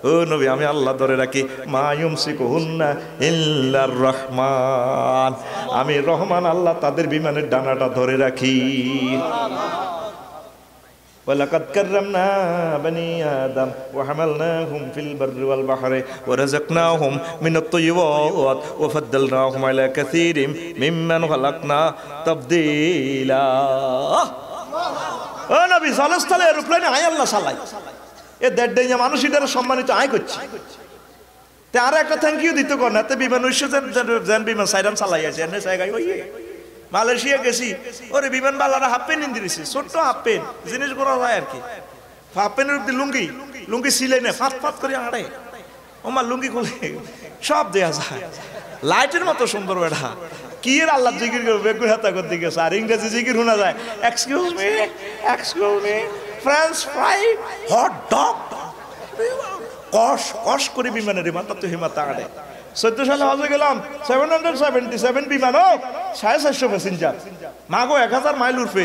ও নবী আমি আল্লাহ ধরে রাখি। মা ইউমসিকুহুন্না ইল্লার রহমান, আমি রহমান আল্লাহ তাদের বিমানের ডানাটা ধরে রাখি। ওয়ালাকাদ কাররামনা বানি আদম ওয়া হামালনাহুম ফিল বাররি ওয়াল বাহরি ওয়া রাযাকনাহুম মিনাত তাইয়্যিবাত ওয়া ফাদ্দালনাহুম আলা কাসীরিম মিম্মান খালাকনা তাবদীলা। ও নবী জলস্থলে এরোপ্লেনে আয় আল্লাহ চালাই, এ দেড় ডেঞ্জা মানুষ এটার সম্মানিত আয় করছে। তে আর একটা থ্যাংক ইউ দিতে কর না, তে বিমান উৎস যেন বিমান সাইরাম চালাই আছে এনে জায়গায়। ওই মালয়েশিয়া গেছি, ওরে বিমান বালারা হাফ প্যান্ট ইন দিয়েছে, ছোট্ট হাফ প্যান্ট জিনিস করা যায় আর কি। হাফ প্যান্টের উপর লুঙ্গি, লুঙ্গি সিলাই না, ফাট ফাট করে আড়ে, ওমা লুঙ্গি খুলে সব দেয়া যায়, লাইটের মতো সুন্দর বেড়া। কি এর আল্লাহ জিকির করবে, বেগুন হাতা করতে গেছে, আর ইংরেজি জিকির শোনা যায়, excuse me French fry hot dog, কষ করে বিমানের মাথা তো হিমাতা আড়ে। 14 সালে হজে গেলাম, 777 বিমান, 450 প্যাসেঞ্জার, মাগো 1000 মাইল উঠবে,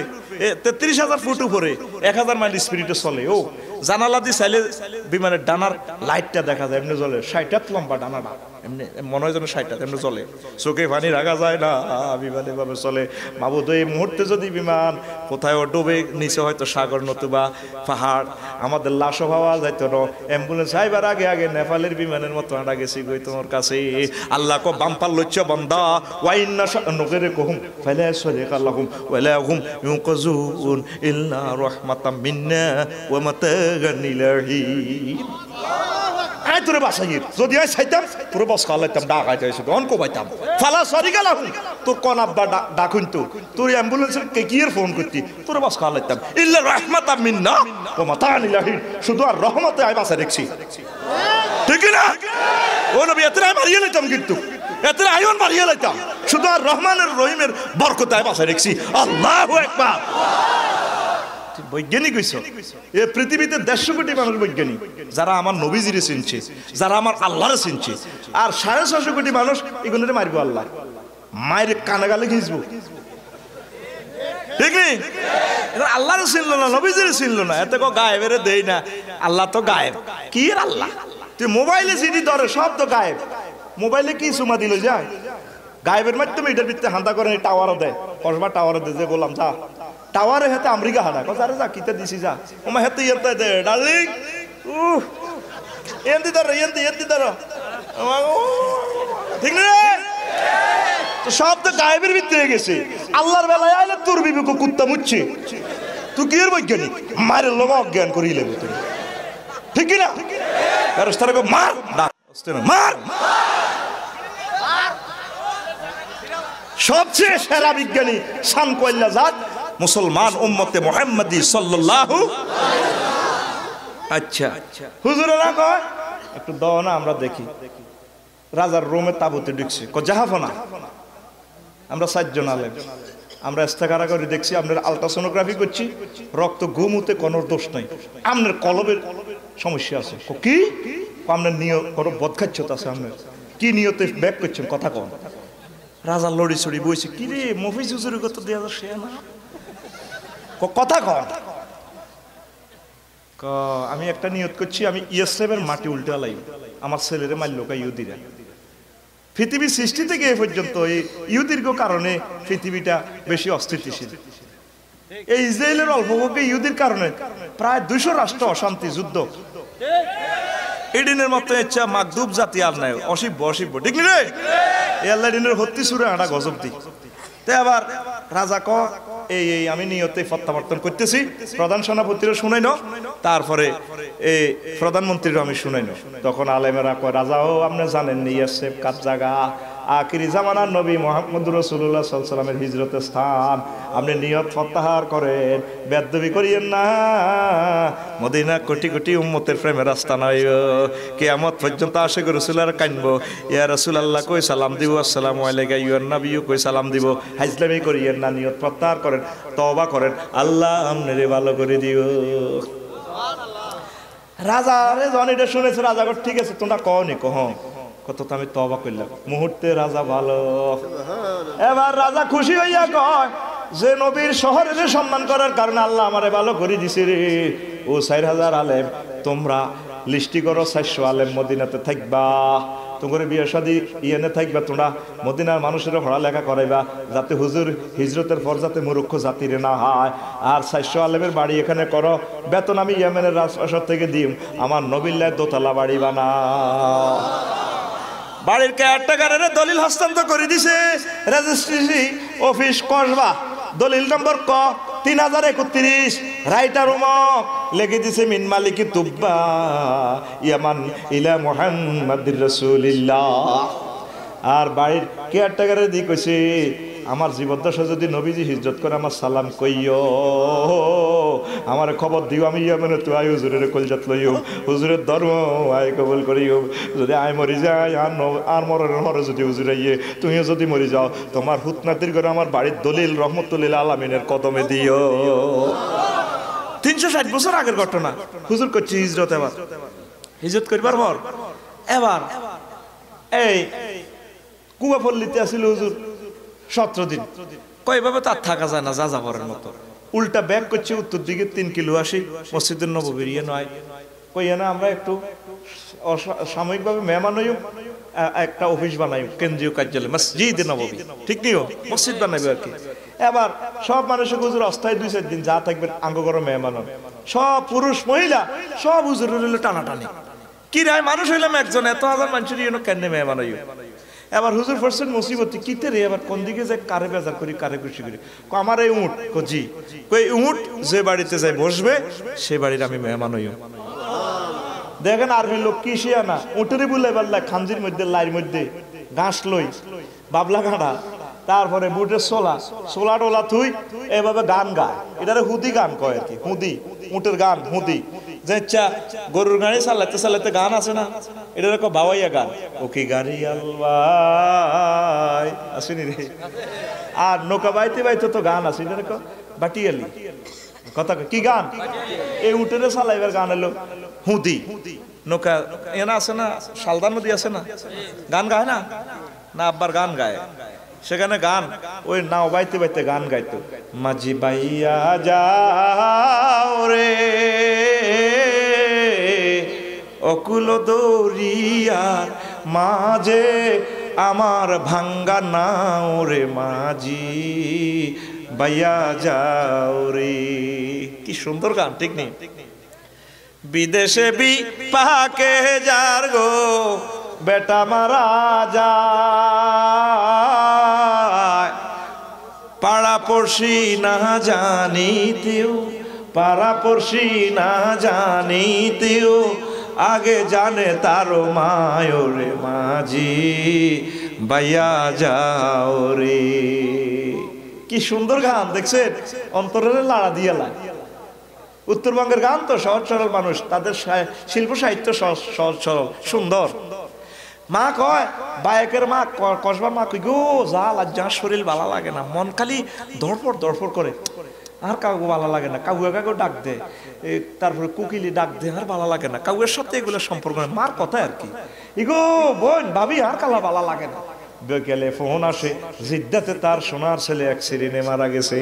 33,000 ফুট উপরে 1000 মাইল স্পিরিটে চলে। ও জানালা দিয়ে চাইলে বিমানের ডানার লাইটটা দেখা যায়, এমনি জ্বলে, 60 লম্বা ডানাটা, এমনি মনে হয় যেন 60 এমনি জ্বলে, চোখে পানি রাখা যায় না, বিমান এভাবে চলে। মাবুদ এই মুহূর্তে যদি বিমান কোথায় ডুবে, নিচে হয়তো সাগর নতুবা পাহাড়, আমাদের লাশও পাওয়া যাইতো না, অ্যাম্বুলেন্স আইবার আগে আগে নেপালের বিমানের মতো আঁটা গেছি গই তোমার কাছে। আল্লাহ কো বাম্পার লচ্ছ বন্দা ওয়াইন্না নগরে কহুম ফালা সারিকাল্লাহুম ওয়ালা হুম ইউকাজুন ইল্লা রাহমাতাম মিন্না ওয়া মাতাগান ইলাহি। আয় তোরে বাসাইর যদি আই চাইতাম তোরে বস খালাইতাম, ডাকাইতে হইছে অন কোবাইতাম, ফালা সারিকাল্লাহুম তোর কোন আব্বা ডাকুন তো, তোর অ্যাম্বুলেন্সের কে কিয়ের ফোন করতি, তোরে বস খালাইতাম, ইল্লা রাহমাতাম মিন্না ওয়া মাতাগান ইলাহি, শুধু আর রহমতে আই বাসা দেখছি, ঠিক না? ও নবী এত মারিয়ে লাইতাম, কিন্তু এত আয়ন মারিয়ে লাইতাম, শুধু আর রহমানের রহিমের বরকতায় বাসায় রেখছি। আল্লাহু আকবার। বৈজ্ঞানিক হইছ, এ পৃথিবীতে 150 কোটি মানুষ বৈজ্ঞানিক, যারা আমার নবীজিরে চিনছে, যারা আমার আল্লাহরে চিনছে। আর 650 কোটি মানুষ এগুলোরে মারব আল্লাহ, মায়ের কানাগালে খিঁচবো, ঠিক নেই? আল্লাহরে চিনল না, নবীজিরে চিনল না, এত গায়েবের দেই না, আল্লাহ তো গায়েব। কি এর আল্লাহ? তুই মোবাইলে জিডি ধরে সব তো গায়েব, মোবাইলে কি সুমা দিল যায়, গায়েবের মাধ্যমে এটার ভিতরে হান্দা করে টাওয়ারও দেয়, কসবা টাওয়ারও দে, যে বললাম যা টাওয়ারে হেতে আমেরিকা হাঁটা, আরে যা কিতে দিছি যা, ওমা হেতে ইয়েতে দে ডার্লিং, এন্দি ধরো এন্দি ধরো, ঠিক না? তো সব তো গায়েবের ভিতরে গেছে। আল্লাহর বেলায় আইলে তোর বিবেক কুত্তা মুচ্ছে, তুই কি এর বৈজ্ঞানিক? মায়ের লোক অজ্ঞান করিয়ে লেবে তুমি, ঠিক না? মার মার। সবচেয়ে সেরা বিজ্ঞানী শানকোল্লা জাত মুসলমান উম্মতে মুহাম্মাদি সাল্লাল্লাহু। আচ্ছা হুজুরেরা কয় একটু দাও না আমরা দেখি। রাজার রুমে তাবুতে ঢুকছে, জাহাফনা আমরা 4 জন আলেম, আমরা ইস্তেখারা করে দেখছি, আপনার আলট্রাসোনোগ্রাফি করছি, রক্ত ঘুমুতে কোনো দোষ নাই, আপনার কলবের সমস্যা আছে। কি আপনার নিয়ত কোনো বদখাচ্ছত আছে, আপনার কি নিয়তে ব্যাক করছেন কথা কন। রাজা লড়ি চড়ি বইছে, কি রে মফিজ হুজুরের কত দেয়া সে না কথা কন। আমি একটা নিয়ত করছি, আমি ইয়েসেবের মাটি উল্টে আলাইব, আমার ছেলেরে মারল কা ইহুদিরা। পৃথিবী সৃষ্টি থেকে এ পর্যন্ত এই ইহুদির কারণে পৃথিবীটা বেশি অস্থিতিশীল। এই ইসরায়েলের অল্পভোগে ইহুদির কারণে প্রায় 200 রাষ্ট্র অশান্তি যুদ্ধ। এডিনের মতো ইচ্ছা মাকদুব জাতি আর নাই, অসিব্য অসিব্য, ঠিক নি রে? এডিনের হত্যি সুরে আটা গজব দি। তাই আবার রাজা ক এই আমি নিয়তে প্রত্যাবর্তন করতেছি, প্রধান সেনাপতিরও শুনাই ন, তারপরে এই প্রধানমন্ত্রীরও আমি শুনাই ন। তখন আলেমেরা কয় রাজা ও আপনি জানেন নি ইয়াসেব কার জায়গা, আখিরি জামানার নবী মুহাম্মদ রাসূলুল্লাহ সাল্লাল্লাহু আলাইহি ওয়াসাল্লামের হিজরতের স্থান, আপনি নিয়ত প্রত্যাহার করেন, বেদবি করিয়েন না। মদিনা কোটি কোটি উম্মতের প্রেমের রাস্তা নয়, কিয়ামত পর্যন্ত আশিক রাসূল আর কানবো, ইয়া রাসূলুল্লাহ কই সালাম দিব, আসসালামু আলাইকা ইয়া নবী কই সালাম দিব, হাজলামি করিয়েন না, নিয়ত প্রত্যাহার করেন, তওবা করেন, আল্লাহ আপনারে ভালো করে দিও। রাজা আরে জন এটা শুনেছে, রাজা কয় ঠিক আছে তোমরা কওনি কহ কত, তো আমি তওবা করলাম। মুহূর্তে রাজা ভালো। এবার রাজা খুশি হইয়া কয় যে নবীর শহরের সম্মান করার কারণে আল্লাহ আমারে ভালো করে দিছে রে। ও 4000 আলেম তোমরা লিস্টি করো, 400 আলেম মদিনাতে থাকবা, তোমার বিয়ে শাদী ইয়েনে থাকবা, তোমরা মদিনার মানুষের পড়ালেখা করাইবা, যাতে হুজুর হিজরতের পর যাতে মূর্খ জাতির না হয়। আর 400 আলেমের বাড়ি এখানে করো, বেতন আমি ইয়েমেনের রাজপ্রাসাদ থেকে দিম, আমার নবিল্লায় দোতলা বাড়ি বানাও। বাড়ির কেয়ারটেকারের দলিল হস্তান্তর করে দিছে, রেজিস্ট্রি অফিস কসবা, দলিল নম্বর ক 3031, রাইটার উমক লেগে দিছে মিন মালিকি তুব্বা ইয়ামান ইলা মুহাম্মাদির রাসূলিল্লাহ। আর বাড়ির কেয়ারটেকারের দিক কইছে আমার জীবদ্দশা যদি নবীজি হিজরত করে আমার সালাম কইও, আমার খবর দিও, আমি ইয়ামানে তো আই হুজুরের কলজাত লইও, হুজুরের ধর্ম আই কবুল করিও। যদি আই মরি যাই আর মরণের হরে যদি হুজুর আইয়ে, তুমিও যদি মরি যাও, তোমার হুতনাতির করে আমার বাড়ির দলিল রহমতুল্লিল আলামিনের কদমে দিও। 360 বছর আগের ঘটনা। হুজুর করছি হিজরত, এবার হিজরত করবার পর এবার এই কুয়াপল্লীতে আসিল হুজুর 17 দিন। কয়ভাবে তার থাকা যায় না, যা যাবরের মতো। উল্টা ব্যাগ করছে উত্তর দিকে 3 কিলো আসি মসজিদের নববীর ইয়ে নয়, কইয়া না আমরা একটু সাময়িকভাবে মেহমান হইও, একটা অফিস বানাই, কেন্দ্রীয় কার্যালয় মসজিদে নববী, ঠিক নিও মসজিদ বানাইবে আর কি। এবার সব মানুষের হুজুর অস্থায়ী 2-4 দিন যা থাকবেন আঙ্গগর মেহমান, সব পুরুষ মহিলা সব হুজুর হইলো টানাটানি। কি রায় মানুষ হইলাম একজন, এত হাজার মানুষের ইয়ে কেন্দ্রে মেহমান হইও। এবার হুজুর পড়ছেন মুসিবতি, কিতে রে এবার কোন দিকে যাই, কারে বেজার করি, কারে খুশি করি। আমার এই উঁট জি, কই উঁট যে বাড়িতে যাই বসবে সে বাড়ির আমি মেহমান হইও। দেখেন আরবি লোক কি শিয়া না, উঁটেরই বলে পারলা খামজির মধ্যে লাইর মধ্যে ঘাস লই, বাবলা কাঁটা, তারপরে বুটের সোলা টোলা থুই, এভাবে গান গায়, এটারে হুদি গান কয় আর কি, হুদি উঁটের গান হুদি। যে ইচ্ছা গরুর গাড়ি চালাতে চালাতে গান আছে না, এটা দেখো বাবাইয়া গান, ও কি গাড়ি আলবাই আসেনি রে। আর নৌকা বাইতে বাইতে তো গান আছে, এটা দেখো বাটিয়ালি কথা কি গান, এই উঁটের চালাইবার গান এলো হুদি। নৌকা এনা আছে না, শালদা নদী আছে না, গান গায় না, না আব্বার গান গায়, সেখানে গান ওই নাও বাইতে বাইতে গান গাইতো, মাঝি বাইয়া যাও রে অকুল দরিয়ার মাঝে আমার ভাঙ্গা নাও রে মাঝি বাইয়া যাও রে। কি সুন্দর গান, ঠিক নেই? বিদেশে বি পাকে যার গো বেটা মারা যায় পাড়া পড়শি না জানিতেও পাড়া পড়শি না জানিতেও আগে জানে তারো মায়োরে মাঝি বাইয়া যাও রে। কি সুন্দর গান দেখছেন, অন্তরের লাড়া দিয়ে লাগে। উত্তরবঙ্গের গান তো সহজ সরল মানুষ, তাদের শিল্প সাহিত্য সহজ সরল সুন্দর। মা কয় বায়কের মা কসবার মা কই গো যা লজ্জা শরীর ভালো লাগে না, মন খালি ধরফর করে, আর কাউকে ভালো লাগে না, কাউকে কাউকে ডাক দে, তারপরে কুকিলি ডাক দে, আর ভালো লাগে না, কাউয়ের সাথে এগুলো সম্পর্ক নেই, মার কথা আর কি। ইগো বোন ভাবি আর কালা ভালো লাগে না। বিকেলে ফোন আসে, জিদ্দাতে তার সোনার ছেলে অ্যাক্সিডেন্টে মারা গেছে।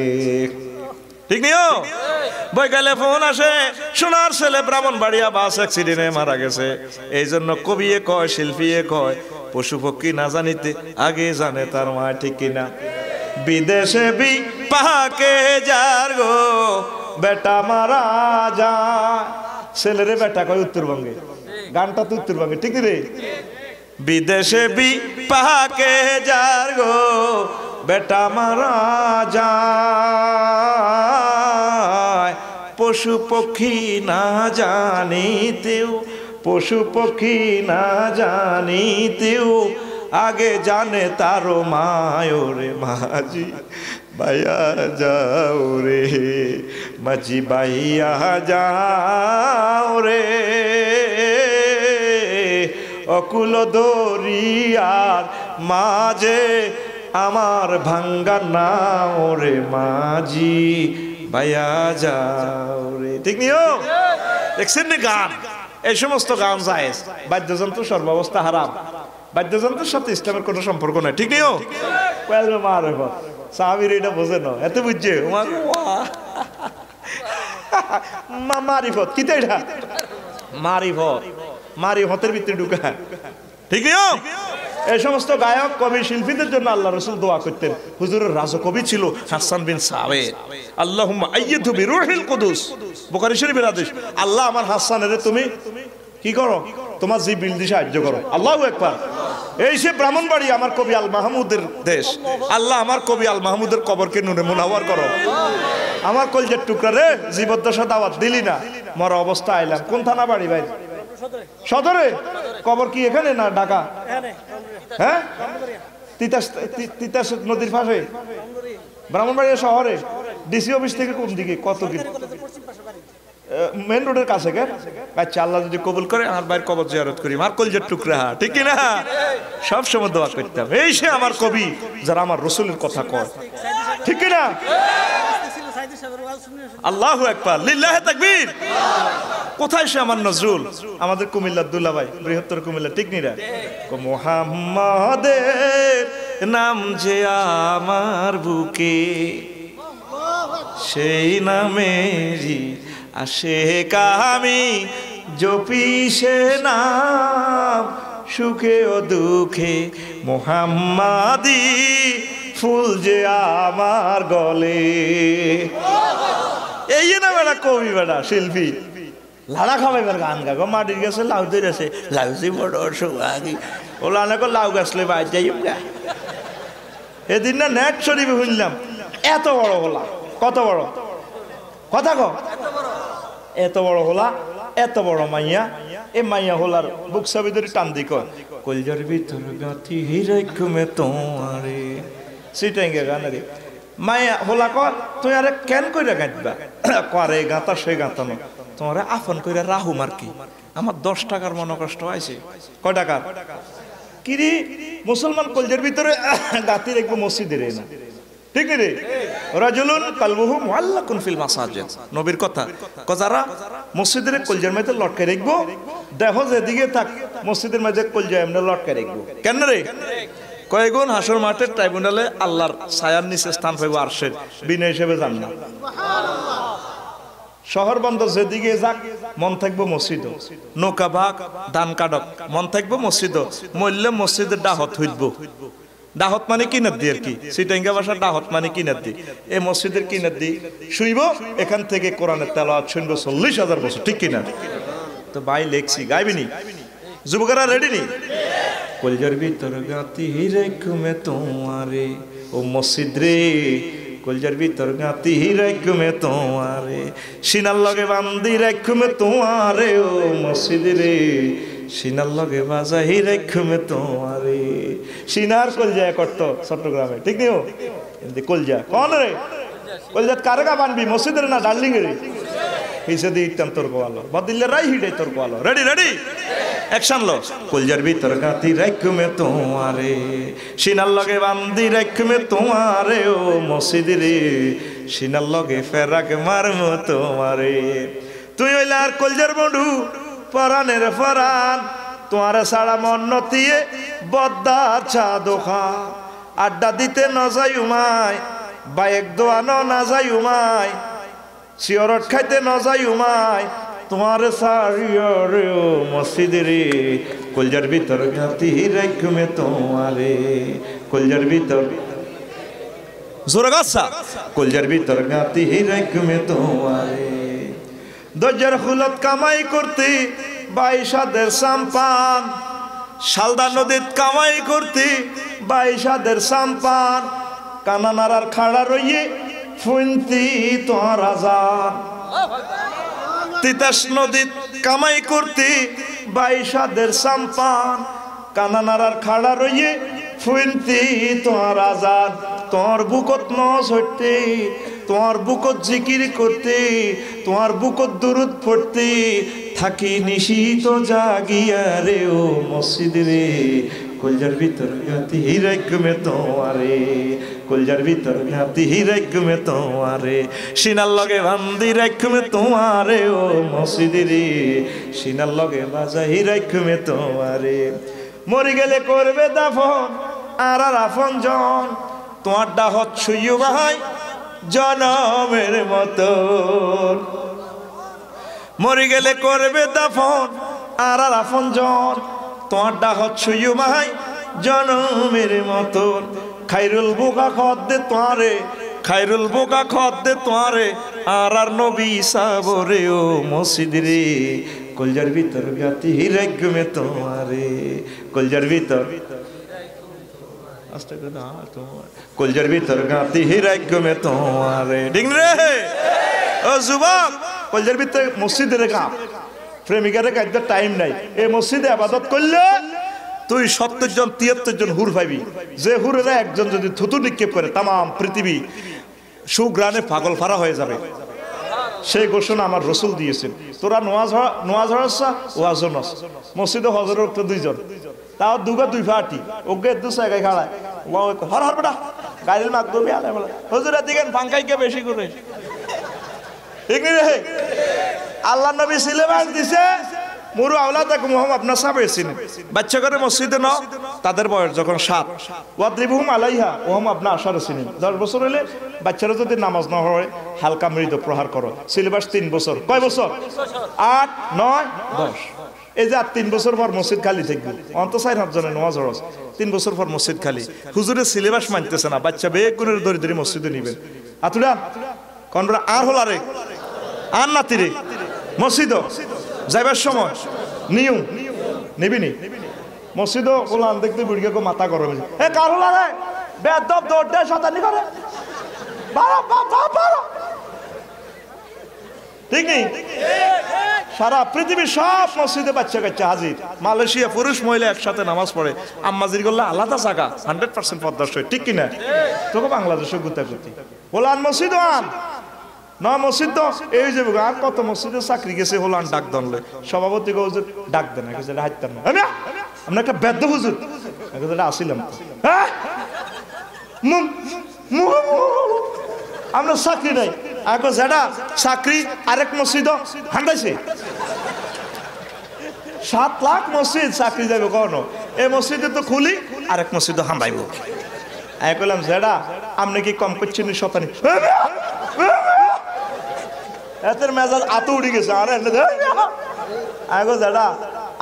ঠিক নিও, বৈকালে ফোন আসে, সোনার ছেলে ব্রাহ্মণবাড়িয়া বাস অ্যাক্সিডেন্টে মারা গেছে। এই জন্য কবিয়ে কয়, শিল্পীয়ে কয়, পশু পক্ষী না জানিতে আগে জানে তার মা। ঠিক কিনা? বিদেশে বিপাকে যার গো বেটা মারা যায়, ছেলেরে বেটা কয় উত্তরবঙ্গে, গানটা তো উত্তরবঙ্গে। ঠিক রে? বিদেশে বিপাকে যার গো বেটা মারা যায় পশু পক্ষী না জানিতেও, পশু পক্ষী না জানিতেও আগে জানে তারো মায়োরে মাঝি বাইয়া যাও রে, মাঝি বাইয়া যাও রে, অকুল দরিয়ার মাঝে আমার ভাঙ্গা নাও রে মাঝি বাইয়া যাও রে। ঠিক নিও? দেখছেন না গান? এই সমস্ত গান জায়েজ। বাদ্যযন্ত্র সর্বাবস্থা হারাম, বাদ্যযন্ত্রের সাথে ইসলামের কোনো সম্পর্ক নাই। ঠিক নিও? মারেফত সাহাবীর এটা বোঝে না, এত বুঝছে মারিফত কি এটা মারিফত, মারিফতের ভিতরে ঢুকা। ঠিক নিও? এই সমস্ত গায়ক কবি শিল্পীদের জন্য আল্লাহ রাসূল দোয়া করতেন। হুজুরের রাজকবি ছিল হাসান বিন সাবিত, আল্লাহুম্মা আইয়িদহু বিরূহিল কুদুস, বুখারী শরীফের হাদিস। আল্লাহ আমার হাসানের তুমি কি করো, তোমার জিবরিল দিয়ে সাহায্য করো। আল্লাহু আকবার। এই সে ব্রাহ্মণবাড়ি আমার কবি আল মাহমুদের দেশ। আল্লাহ আমার কবি আল মাহমুদের কবরকে নূরে মুনাওয়ার করো। আমার কলজের টুকরা রে, জীবদ্দশা দাওয়াত দিলি না, মরা অবস্থা আইলাম। কোন থানা বাড়ি ভাই? সদরে। কবর কি এখানে না ঢাকা? হ্যাঁ, তিতাস নদীর পাশে, ব্রাহ্মণবাড়িয়া শহরে। ডিসি অফিস থেকে কোন দিকে, কত কি মেন রোডের কাছে? আচ্ছা, আল্লাহ যদি কবুল করে আমার ভাইয়ের কবর জিয়ারত করি, আমার কলজের টুকরা। ঠিক কিনা? সব সময় দোয়া করতাম। এই সে আমার কবি যারা আমার রসুলের কথা কয়। ঠিক কিনা? আল্লাহু আকবার, লিল্লাহি তাকবীর। কোথায় সে আমার নজরুল, আমাদের কুমিল্লার দুলা ভাই, বৃহত্তর কুমিল্লা। ঠিক নিরা? মুহাম্মাদের নাম যে আমার বুকে, সেই নামেরই আশেক আমি, জপি সে নাম সুখে ও দুঃখে, মুহাম্মাদি ফুল যে আমার গলে। এই না বেটা কবি, বেটা শিল্পী। লাড়া খাবে এবার গান গাগো, মাটির গাছে লাউ ধরেছে, লাউছি বড় সোহাগী, ওলা অনেক লাউ গাছলে বাইর যাই। এদিন না নেট শরীফে শুনলাম, এত বড় হলা, কত বড় কথা কো, এত বড় হলা, এত বড় মাইয়া। এ মাইয়া হলার বুক সাবি ধরে টান দি কয়, কলজার ভিতর গাঁথি হিরাইকুমে তোমারে, সিটাইঙ্গে গানারে। মাইয়া হলা কয়, তুই আরে কেন কইরা গাঁথবা? করে গাঁথা সে গাঁথানো, তোমার আফন কইরা রাহুম আর কি। আমার 10 টাকার মনে কষ্ট হয়েছে। কয় টাকার? কিরি মুসলমান কলজের ভিতরে গাঁথি রাখবো, মসজিদে রে না। ঠিক রে? রাজুলুন কালবুহু মুআল্লাকুন ফিল মাসাজিদ, নবীর কথা। যারা মসজিদের কলজের মধ্যে লটকাই রাখবো, দেখো যেদিকে থাক মসজিদের মধ্যে কলজা এমনি লটকাই রাখবো। কেন রে? কয়েকগুণ হাসর মাঠের ট্রাইব্যুনালে আল্লাহর ছায়ার নিচে স্থান পাইব, আরশের বিনা হিসেবে যান না। শহর বন্দর যেদিকে যাক মন থাকবো মসজিদ, নৌকা ভাগ ধান কাটক মন থাকবো মসজিদ, মরলে মসজিদের ডাহত হইব। ডাহত মানে কিনার দি আর কি, সিটাঙ্গা ভাষার ডাহত মানে কিনার দি। এই মসজিদের কিনার দি শুইব, এখান থেকে কোরআনের তেলাওয়াত শুনবো 40,000 বছর। ঠিক কিনা? তো ভাই লেখছি, গাইবিনি? যুবকেরা রেডি নি? কলজার ভিতর গাতি রেখুমে তোমারে ও মসজিদ রে কলজার ভিতর গাতি রেখুমে তোমারে সিনার লগে বান্দি রেখুমে তোমারে ও মসজিদ রে সিনার লগে বাজাই রেখুমে তোমারে সিনার কলজা করত চট্টগ্রামে ঠিক নিও কলজা কোন রে কলজা কারগা বানবি মসজিদের না ডার্লিং এর হিসে দি ইতাম তোর কোয়ালো বদিলে রাই হিডে তোর কোয়ালো রেডি রেডি অ্যাকশন লো কলজার ভিতর গাতি রেখুমে তোমারে সিনার লগে বান্দি রেখুমে তোমারে ও মসজিদ রে সিনার লগে ফেরাক মারমু তোমারে তুই হইলা আর কলজার বন্ধু পরানের ফরান তোমার সারা মন নতিয়ে বদ্দার চা দোখা আড্ডা দিতে ন যাই উমায় বাইক দোয়ানো না যাই উমায় সিয়রট খাইতে ন যাই উমায় তোমার সারিয়রে ও মসজিদ রে কলজার ভিতর গাতি রেখুমে তোমারে কলজার ভিতর জোরে গাছা কলজার ভিতর গাতি রেখুমে তোমারে দরজার খুলত কামাই করতে বাইশাদের সাম্পান শালদা নদীত কামাই করতে বাইশাদের সাম্পান কানানারার খাড়া রইয়ে ফুনতি তোর আজান তিতাস নদীত কামাই করতে বাইশাদের সাম্পান কানানারার খাড়া রইয়ে ফুনতি তোর আজান তোর বুকত নজ হইতে তোমার বুকত জিকির করতে তোমার বুকত দুরুদ পড়তে থাকি নিশিত জাগিয়া রে ও মসজিদ রে কলজার ভিতর গাতি রেখুমে তোমারে কলজার ভিতর গাতি রেখুমে তোমারে সিনার লগে বান্দি রেখুমে তোমারে ও মসজিদ রে সিনার লগে বাজাই রেখুমে তোমারে মরি গেলে করবে দাফন আর আফন জন তোমার ডাহত ছুইও ভাই জনমের মতো মরি গেলে করবে দাফন আর আফন জন তোমার ডাহত ছুইও ভাই জনমের মতো খাইরুল বোকা খদ দে তোমারে খাইরুল বোকা খদ দে তোমারে আর নবী সাবরে ও মসজিদ রে কলজার ভিতর গাতি রেখুমে তোমারে কলজার ভিতর কলজার ভিতর গাতি রেখুমে তোমারে ঠিক রে ও যুবক কলজার ভিতর মসজিদের গাপ প্রেমিকারে কাজে টাইম নাই এই মসজিদে আবাদত করলে তুই 70 জন 73 জন হুর পাইবি যে হুরেরা একজন যদি থুতু নিক্ষেপ করে তাম পৃথিবী সুগ্রানে পাগল ফারা হয়ে যাবে সেই ঘোষণা আমার রসুল দিয়েছেন তোরা নোয়াজ হরাসা ওয়াজও নস মসজিদে হজর তো 2 জন তাও দুগা 2 ফাটি ওকে দু জায়গায় খাড়ায় হর হর বেটা গাড়ির মাগ দবি আলে বলে হুজুরের দিকে ফাঙ্কাইকে বেশি করে ঠিক নি রে আল্লাহ নবী সিলেবাস দিছে মুরু আওলাদাকুম ওয়াহুম আবনাসাবিন বাচ্চা করে মসজিদে ন তাদের বয়স যখন 7 ওয়াদ্রিবুহুম আলাইহা ওয়াহুম আবনাসারিন 10 বছর হলে বাচ্চারা যদি নামাজ না হয় হালকা মৃদু প্রহার করো সিলেবাস 3 বছর কয় বছর 8 9 10 এই যে 3 বছর পর মসজিদ খালি থাকবে অন্ত 4 জনের নামাজ হরস 3 বছর পর মসজিদ খালি হুজুরের সিলেবাস মানতেছে না বাচ্চা বেগুনের দরিদ্র মসজিদে নিবেন আতুরা কোনরা আর হলারে আর নাতিরে মসজিদ যাইবার সময় নিউ নিবিনি মসজিদ বললাম দেখতে বুড়িকে মাথা গরম এ কার হলারে বেদব দৌড়ে শতানি করে বাবা বাবা ঠিক নেই সারা পৃথিবীর সব মসজিদে বাচ্চা কাচ্চা হাজির মালয়েশিয়া পুরুষ মহিলা একসাথে নামাজ পড়ে আম্মাজির করলে আলাদা জায়গা 100% পদ্মাশয় ঠিক কিনা তোকে বাংলাদেশে গুতাগুতি বলান মসজিদ আন না মসজিদ তো এই যে আর কত মসজিদে চাকরি গেছে হলান ডাক দনলে সভাপতি হুজুর ডাক দেন যেটা হাইতাম না আমরা একটা বেদ্য হুজুর যেটা আসিলাম হ্যাঁ আমরা চাকরি নাই আগে যেটা চাকরি আরেক মসজিদ হান্ডাইছে 7 লাখ মসজিদ চাকরি যাবে কখনো এই মসজিদে তো খুলি আরেক মসজিদ হান্ডাইব আমি বললাম যেটা আপনি কি কম করছেন শতানি এতের মেজাজ আতো উঠে গেছে আর আগে যেটা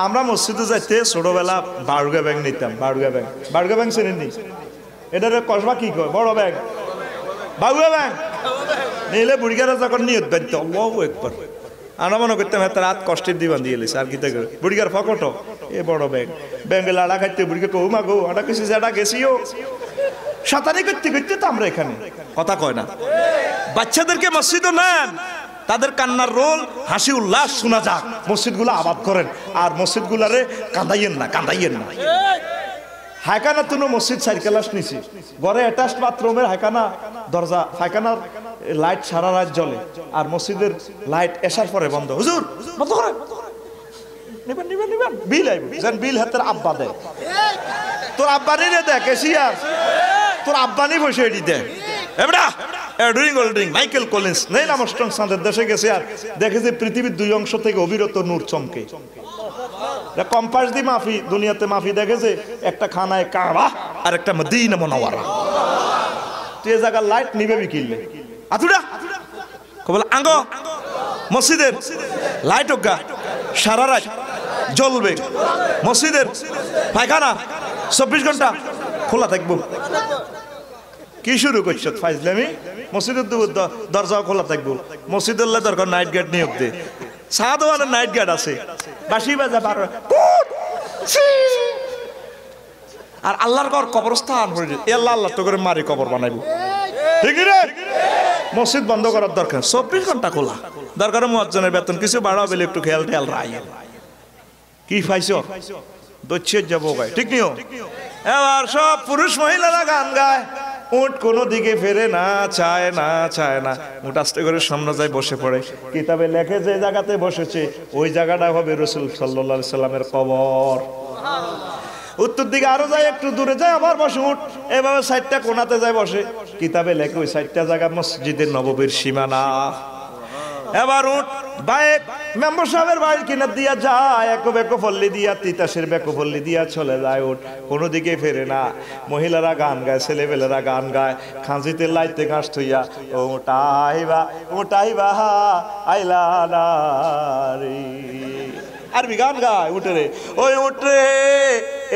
আমরা মসজিদে যাইতে ছোটবেলা বারুগা ব্যাংক নিতাম বারুগা ব্যাংক চেনেন নি এটারে কসবা কি কয় বড় ব্যাংক বারুগা ব্যাংক নিলে বুড়িগারা যখন নিয়ত বাঁধতো আল্লাহু আকবার আমরা মনে করতাম এত রাত কষ্টের দিবান দিয়ে এলিস আর কি বুড়িগার ফকটো এ বড় ব্যাংক বেঙ্গল আড়া খাইতে বুড়িকে কৌ মা গো আটা কিছু যেটা গেছিও সাঁতারি করতে করতে তো আমরা এখানে কথা কয় না। বাচ্চাদেরকে মসজিদও নেন, তাদের কান্নার রোল হাসি উল্লাস শোনা যাক, মসজিদগুলো আবাদ করেন আর মসজিদগুলারে কাঁদাইয়েন না, কাঁদাইয়েন না। হায়খানা তুনো মসজিদ 4 ক্লাস নিছি, ঘরে অ্যাটাচড বাথরুমের হায়খানা দরজা পায়খানার লাইট সারা রাত জ্বলে আর মসজিদের লাইট এসার পরে বন্ধ। হুজুর বন্ধ করেন, নিবেন নিবেন নিবেন, বিল আইব যেন বিল হাতের আব্বা দেয়, তোর আব্বানি রে দেখ এসিয়ার, তোর আব্বানি বসে এটি দেয়। এবড়া doing ওল্ডিং Michael Collins nail Armstrong চাঁদের দেশে গেছে আর দেখে যে পৃথিবীর 2 অংশ থেকে অবিরত নূর চমকে। কম্পাস দি মাফি দুনিয়াতে মাফি দেখেছে, একটা খানায় কাবা আর একটা মদিনা মুনাওয়ারা। তুই এ জায়গার লাইট নিবে বিকিলে আতুডা কবল আঙ্গ মসজিদের লাইট ওগা সারা রাত জ্বলবে, মসজিদের পায়খানা 24 ঘন্টা খোলা থাকবো। কি শুরু করছ ফাইজলামি? মসজিদের দরজাও খোলা থাকবো, মসজিদের দরকার নাইট গার্ড নিয়োগ দে। সাদওয়ানের নাইট গার্ড আছে, বাঁশি বাজা 12 আর আল্লাহর ঘর কবরস্থান হয়ে আল্লাহ আল্লাহ তো করে মারি কবর বানাইবো, ঠিক রে? মসজিদ বন্ধ করার দরকার, 24 ঘন্টা খোলা। দরকার মুয়াজ্জিনের বেতন কিছু বাড়াও বলে একটু খেয়াল টেয়াল রাই। কি পাইছো দচ্ছে যাবো গায়, ঠিক নিও। এবার সব পুরুষ মহিলারা গান গায়, উট কোনো দিকে ফেরে না, চায় না, চায় না। উট আস্তে করে সামনে যায় বসে পড়ে, কিতাবে লেখে যে জায়গাতে বসেছে ওই জায়গাটা হবে রাসূল সাল্লাল্লাহু আলাইহি সাল্লামের কবর। উত্তর দিকে আরো যায়, একটু দূরে যায় আবার বসে উঠ, এভাবে 4টা কোণাতে যায় বসে। কিতাবে লেখে ওই 4টা জায়গা মসজিদের নববীর সীমানা। এবার উঠ বাইক মেম্বার সাহেবের বাড়ির কিনার দিয়া যায়, এক বেকো ফল্লি দিয়া তিতাসের বেকো ফল্লি দিয়া চলে যায়। উঠ কোনো দিকে ফেরে না। মহিলারা গান গায়, ছেলেবেলেরা গান গায়, খাঁজিতে লাইতে ঘাস থইয়া ওটাইবা ওটাইবা আইলা না রে। আরবি গান গায় উঠে রে, ওই উঠরে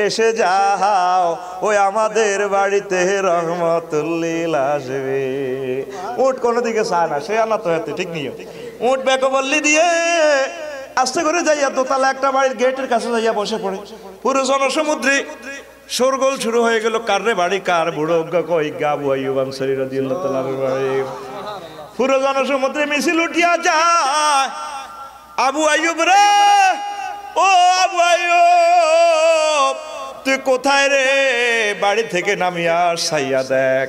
এসে যাও ওই আমাদের বাড়িতে রহমতুল্লিল আসবে। উঠ কোনো দিকে চায় না, সে আনা তো হাতে, ঠিক নিও। উঠ বেকো বললি দিয়ে আস্তে করে যাইয়া দোতলা একটা বাড়ির গেটের কাছে যাইয়া বসে পড়ে। পুরো জনসমুদ্রে শোরগোল শুরু হয়ে গেল, কার রে বাড়ি কার, বুড়ো কই গা আবু আইয়ুব আনসারী রাদিয়াল্লাহু তাআলার বাড়ি। পুরো জনসমুদ্রে মিছিল উঠিয়া যায়, আবু আইয়ুব রে, ও আবু আইয়ুব তুই কোথায় রে? বাড়ি থেকে নামিয়া সাইয়া দেখ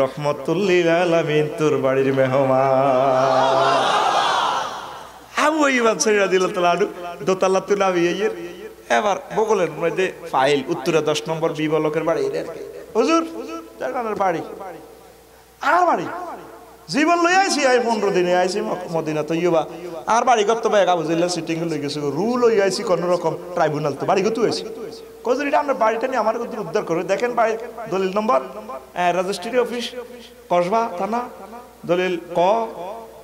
রহমতুল্লিল আলামিন তোর বাড়ির মেহমান। আবু আইয়ুব আনসারী রাদিয়াল্লাহু তাআলা দোতলা তুই নামিয়ে এবার বগলের মধ্যে ফাইল, উত্তরে 10 নম্বর বি ব্লকের বাড়ি। হুজুর জাগানের বাড়ি আর বাড়ি জীবন লই আইছি, আই 15 দিনে আইছি মদিনা তো ইউবা আর বাড়ি করতে ভাই আবু জিল্লা সিটিং লই গেছে, রুল লই আইছি কোন রকম ট্রাইব্যুনাল তো বাড়ি করতে হইছে। কজরিটা আমরা বাড়িটা নিয়ে আমার কত উদ্ধার করে দেখেন, বাড়ি দলিল নম্বর রেজিস্ট্রি অফিস কসবা থানা, দলিল ক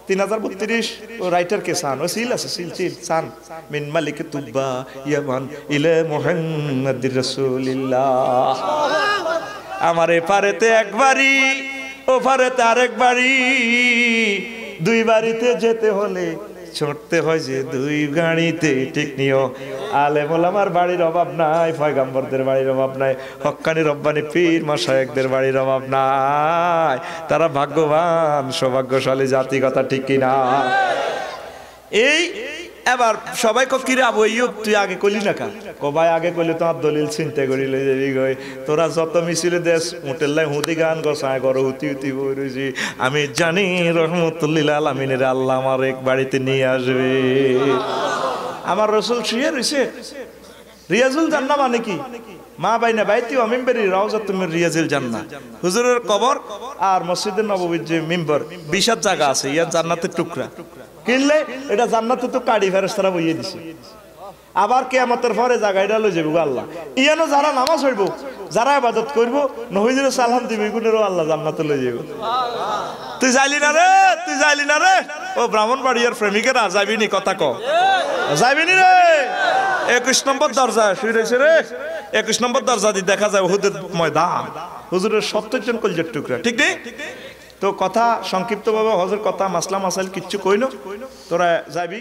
3032 ও রাইটার কে সান ও সিল আছে, সিল সিল সান মিন মালিক তুবা ইয়ামান ইলা মুহাম্মাদির রাসূলিল্লাহ। আমারে পারেতে একবারই ও পারেতে আরেকবারই, 2 বাড়িতে যেতে হলে ছুটতে হয় যে 2 গাড়িতে, ঠিক নিও। আলেম ওলামার বাড়ির অভাব নাই, পয়গম্বরদের বাড়ির অভাব নাই, হক্কানি রব্বানি পীর মাশায়েখদের বাড়ির অভাব নাই। তারা ভাগ্যবান সৌভাগ্যশালী জাতি, কথা ঠিক কিনা? এই এবার সবাই কিরে আবু আইয়ুব তুই আগে কইলি না কা? কো ভাই আগে কইলে তোমার দলিল চিন্তা করি লই যাবি গই, তোরা যত মিছিলে দেশ উঠেলাই হুতি গান গছায় গর হুতি হুতি বই রইছি। আমি জানি রহমতুল্লিল আলামিনের আল্লাহ আমার এক বাড়িতে নিয়ে আসবে। আমার রাসূল শুয়ে রইছে, রিয়াজুল জান্নাহ মানে কি? মা বাইনা বাইতি ওয়া মিম্বারি রাউজাতুম মির রিয়াজিল জান্নাহ। হুজুরের কবর আর মসজিদের নববীর যে মিম্বার 20 জায়গা আছে, ইয়া জান্নাতের টুকরা। কিনলে এটা জান্নাতে তো কাড়ি ফেরেশতারা বইয়ে দিছে। আবার কিয়ামতের পরে জায়গাটা লই যাবো আল্লাহ। ইয়ানো যারা নামাজ পড়ব, যারা ইবাদত করব, নবীজির সালাম দিবে, গুনেরও আল্লাহ জান্নাতে লই যাবে। তুই যাইলি না রে, তুই যাইলি না রে, ও ব্রাহ্মণবাড়িয়ার প্রেমিকেরা যাবি নি? কথা ক, যাবি নি রে? 21 নম্বর দরজা শুই রয়েছে রে, 21 নম্বর দরজা দিয়ে দেখা যায় উহুদের ময়দান, হুজুরের 70 জন কলজের টুকরা, ঠিক নেই? তো কথা সংক্ষিপ্তভাবে হজের কথা মাসলা মাসাইল কিচ্ছু কইনো, তোরা যাবি।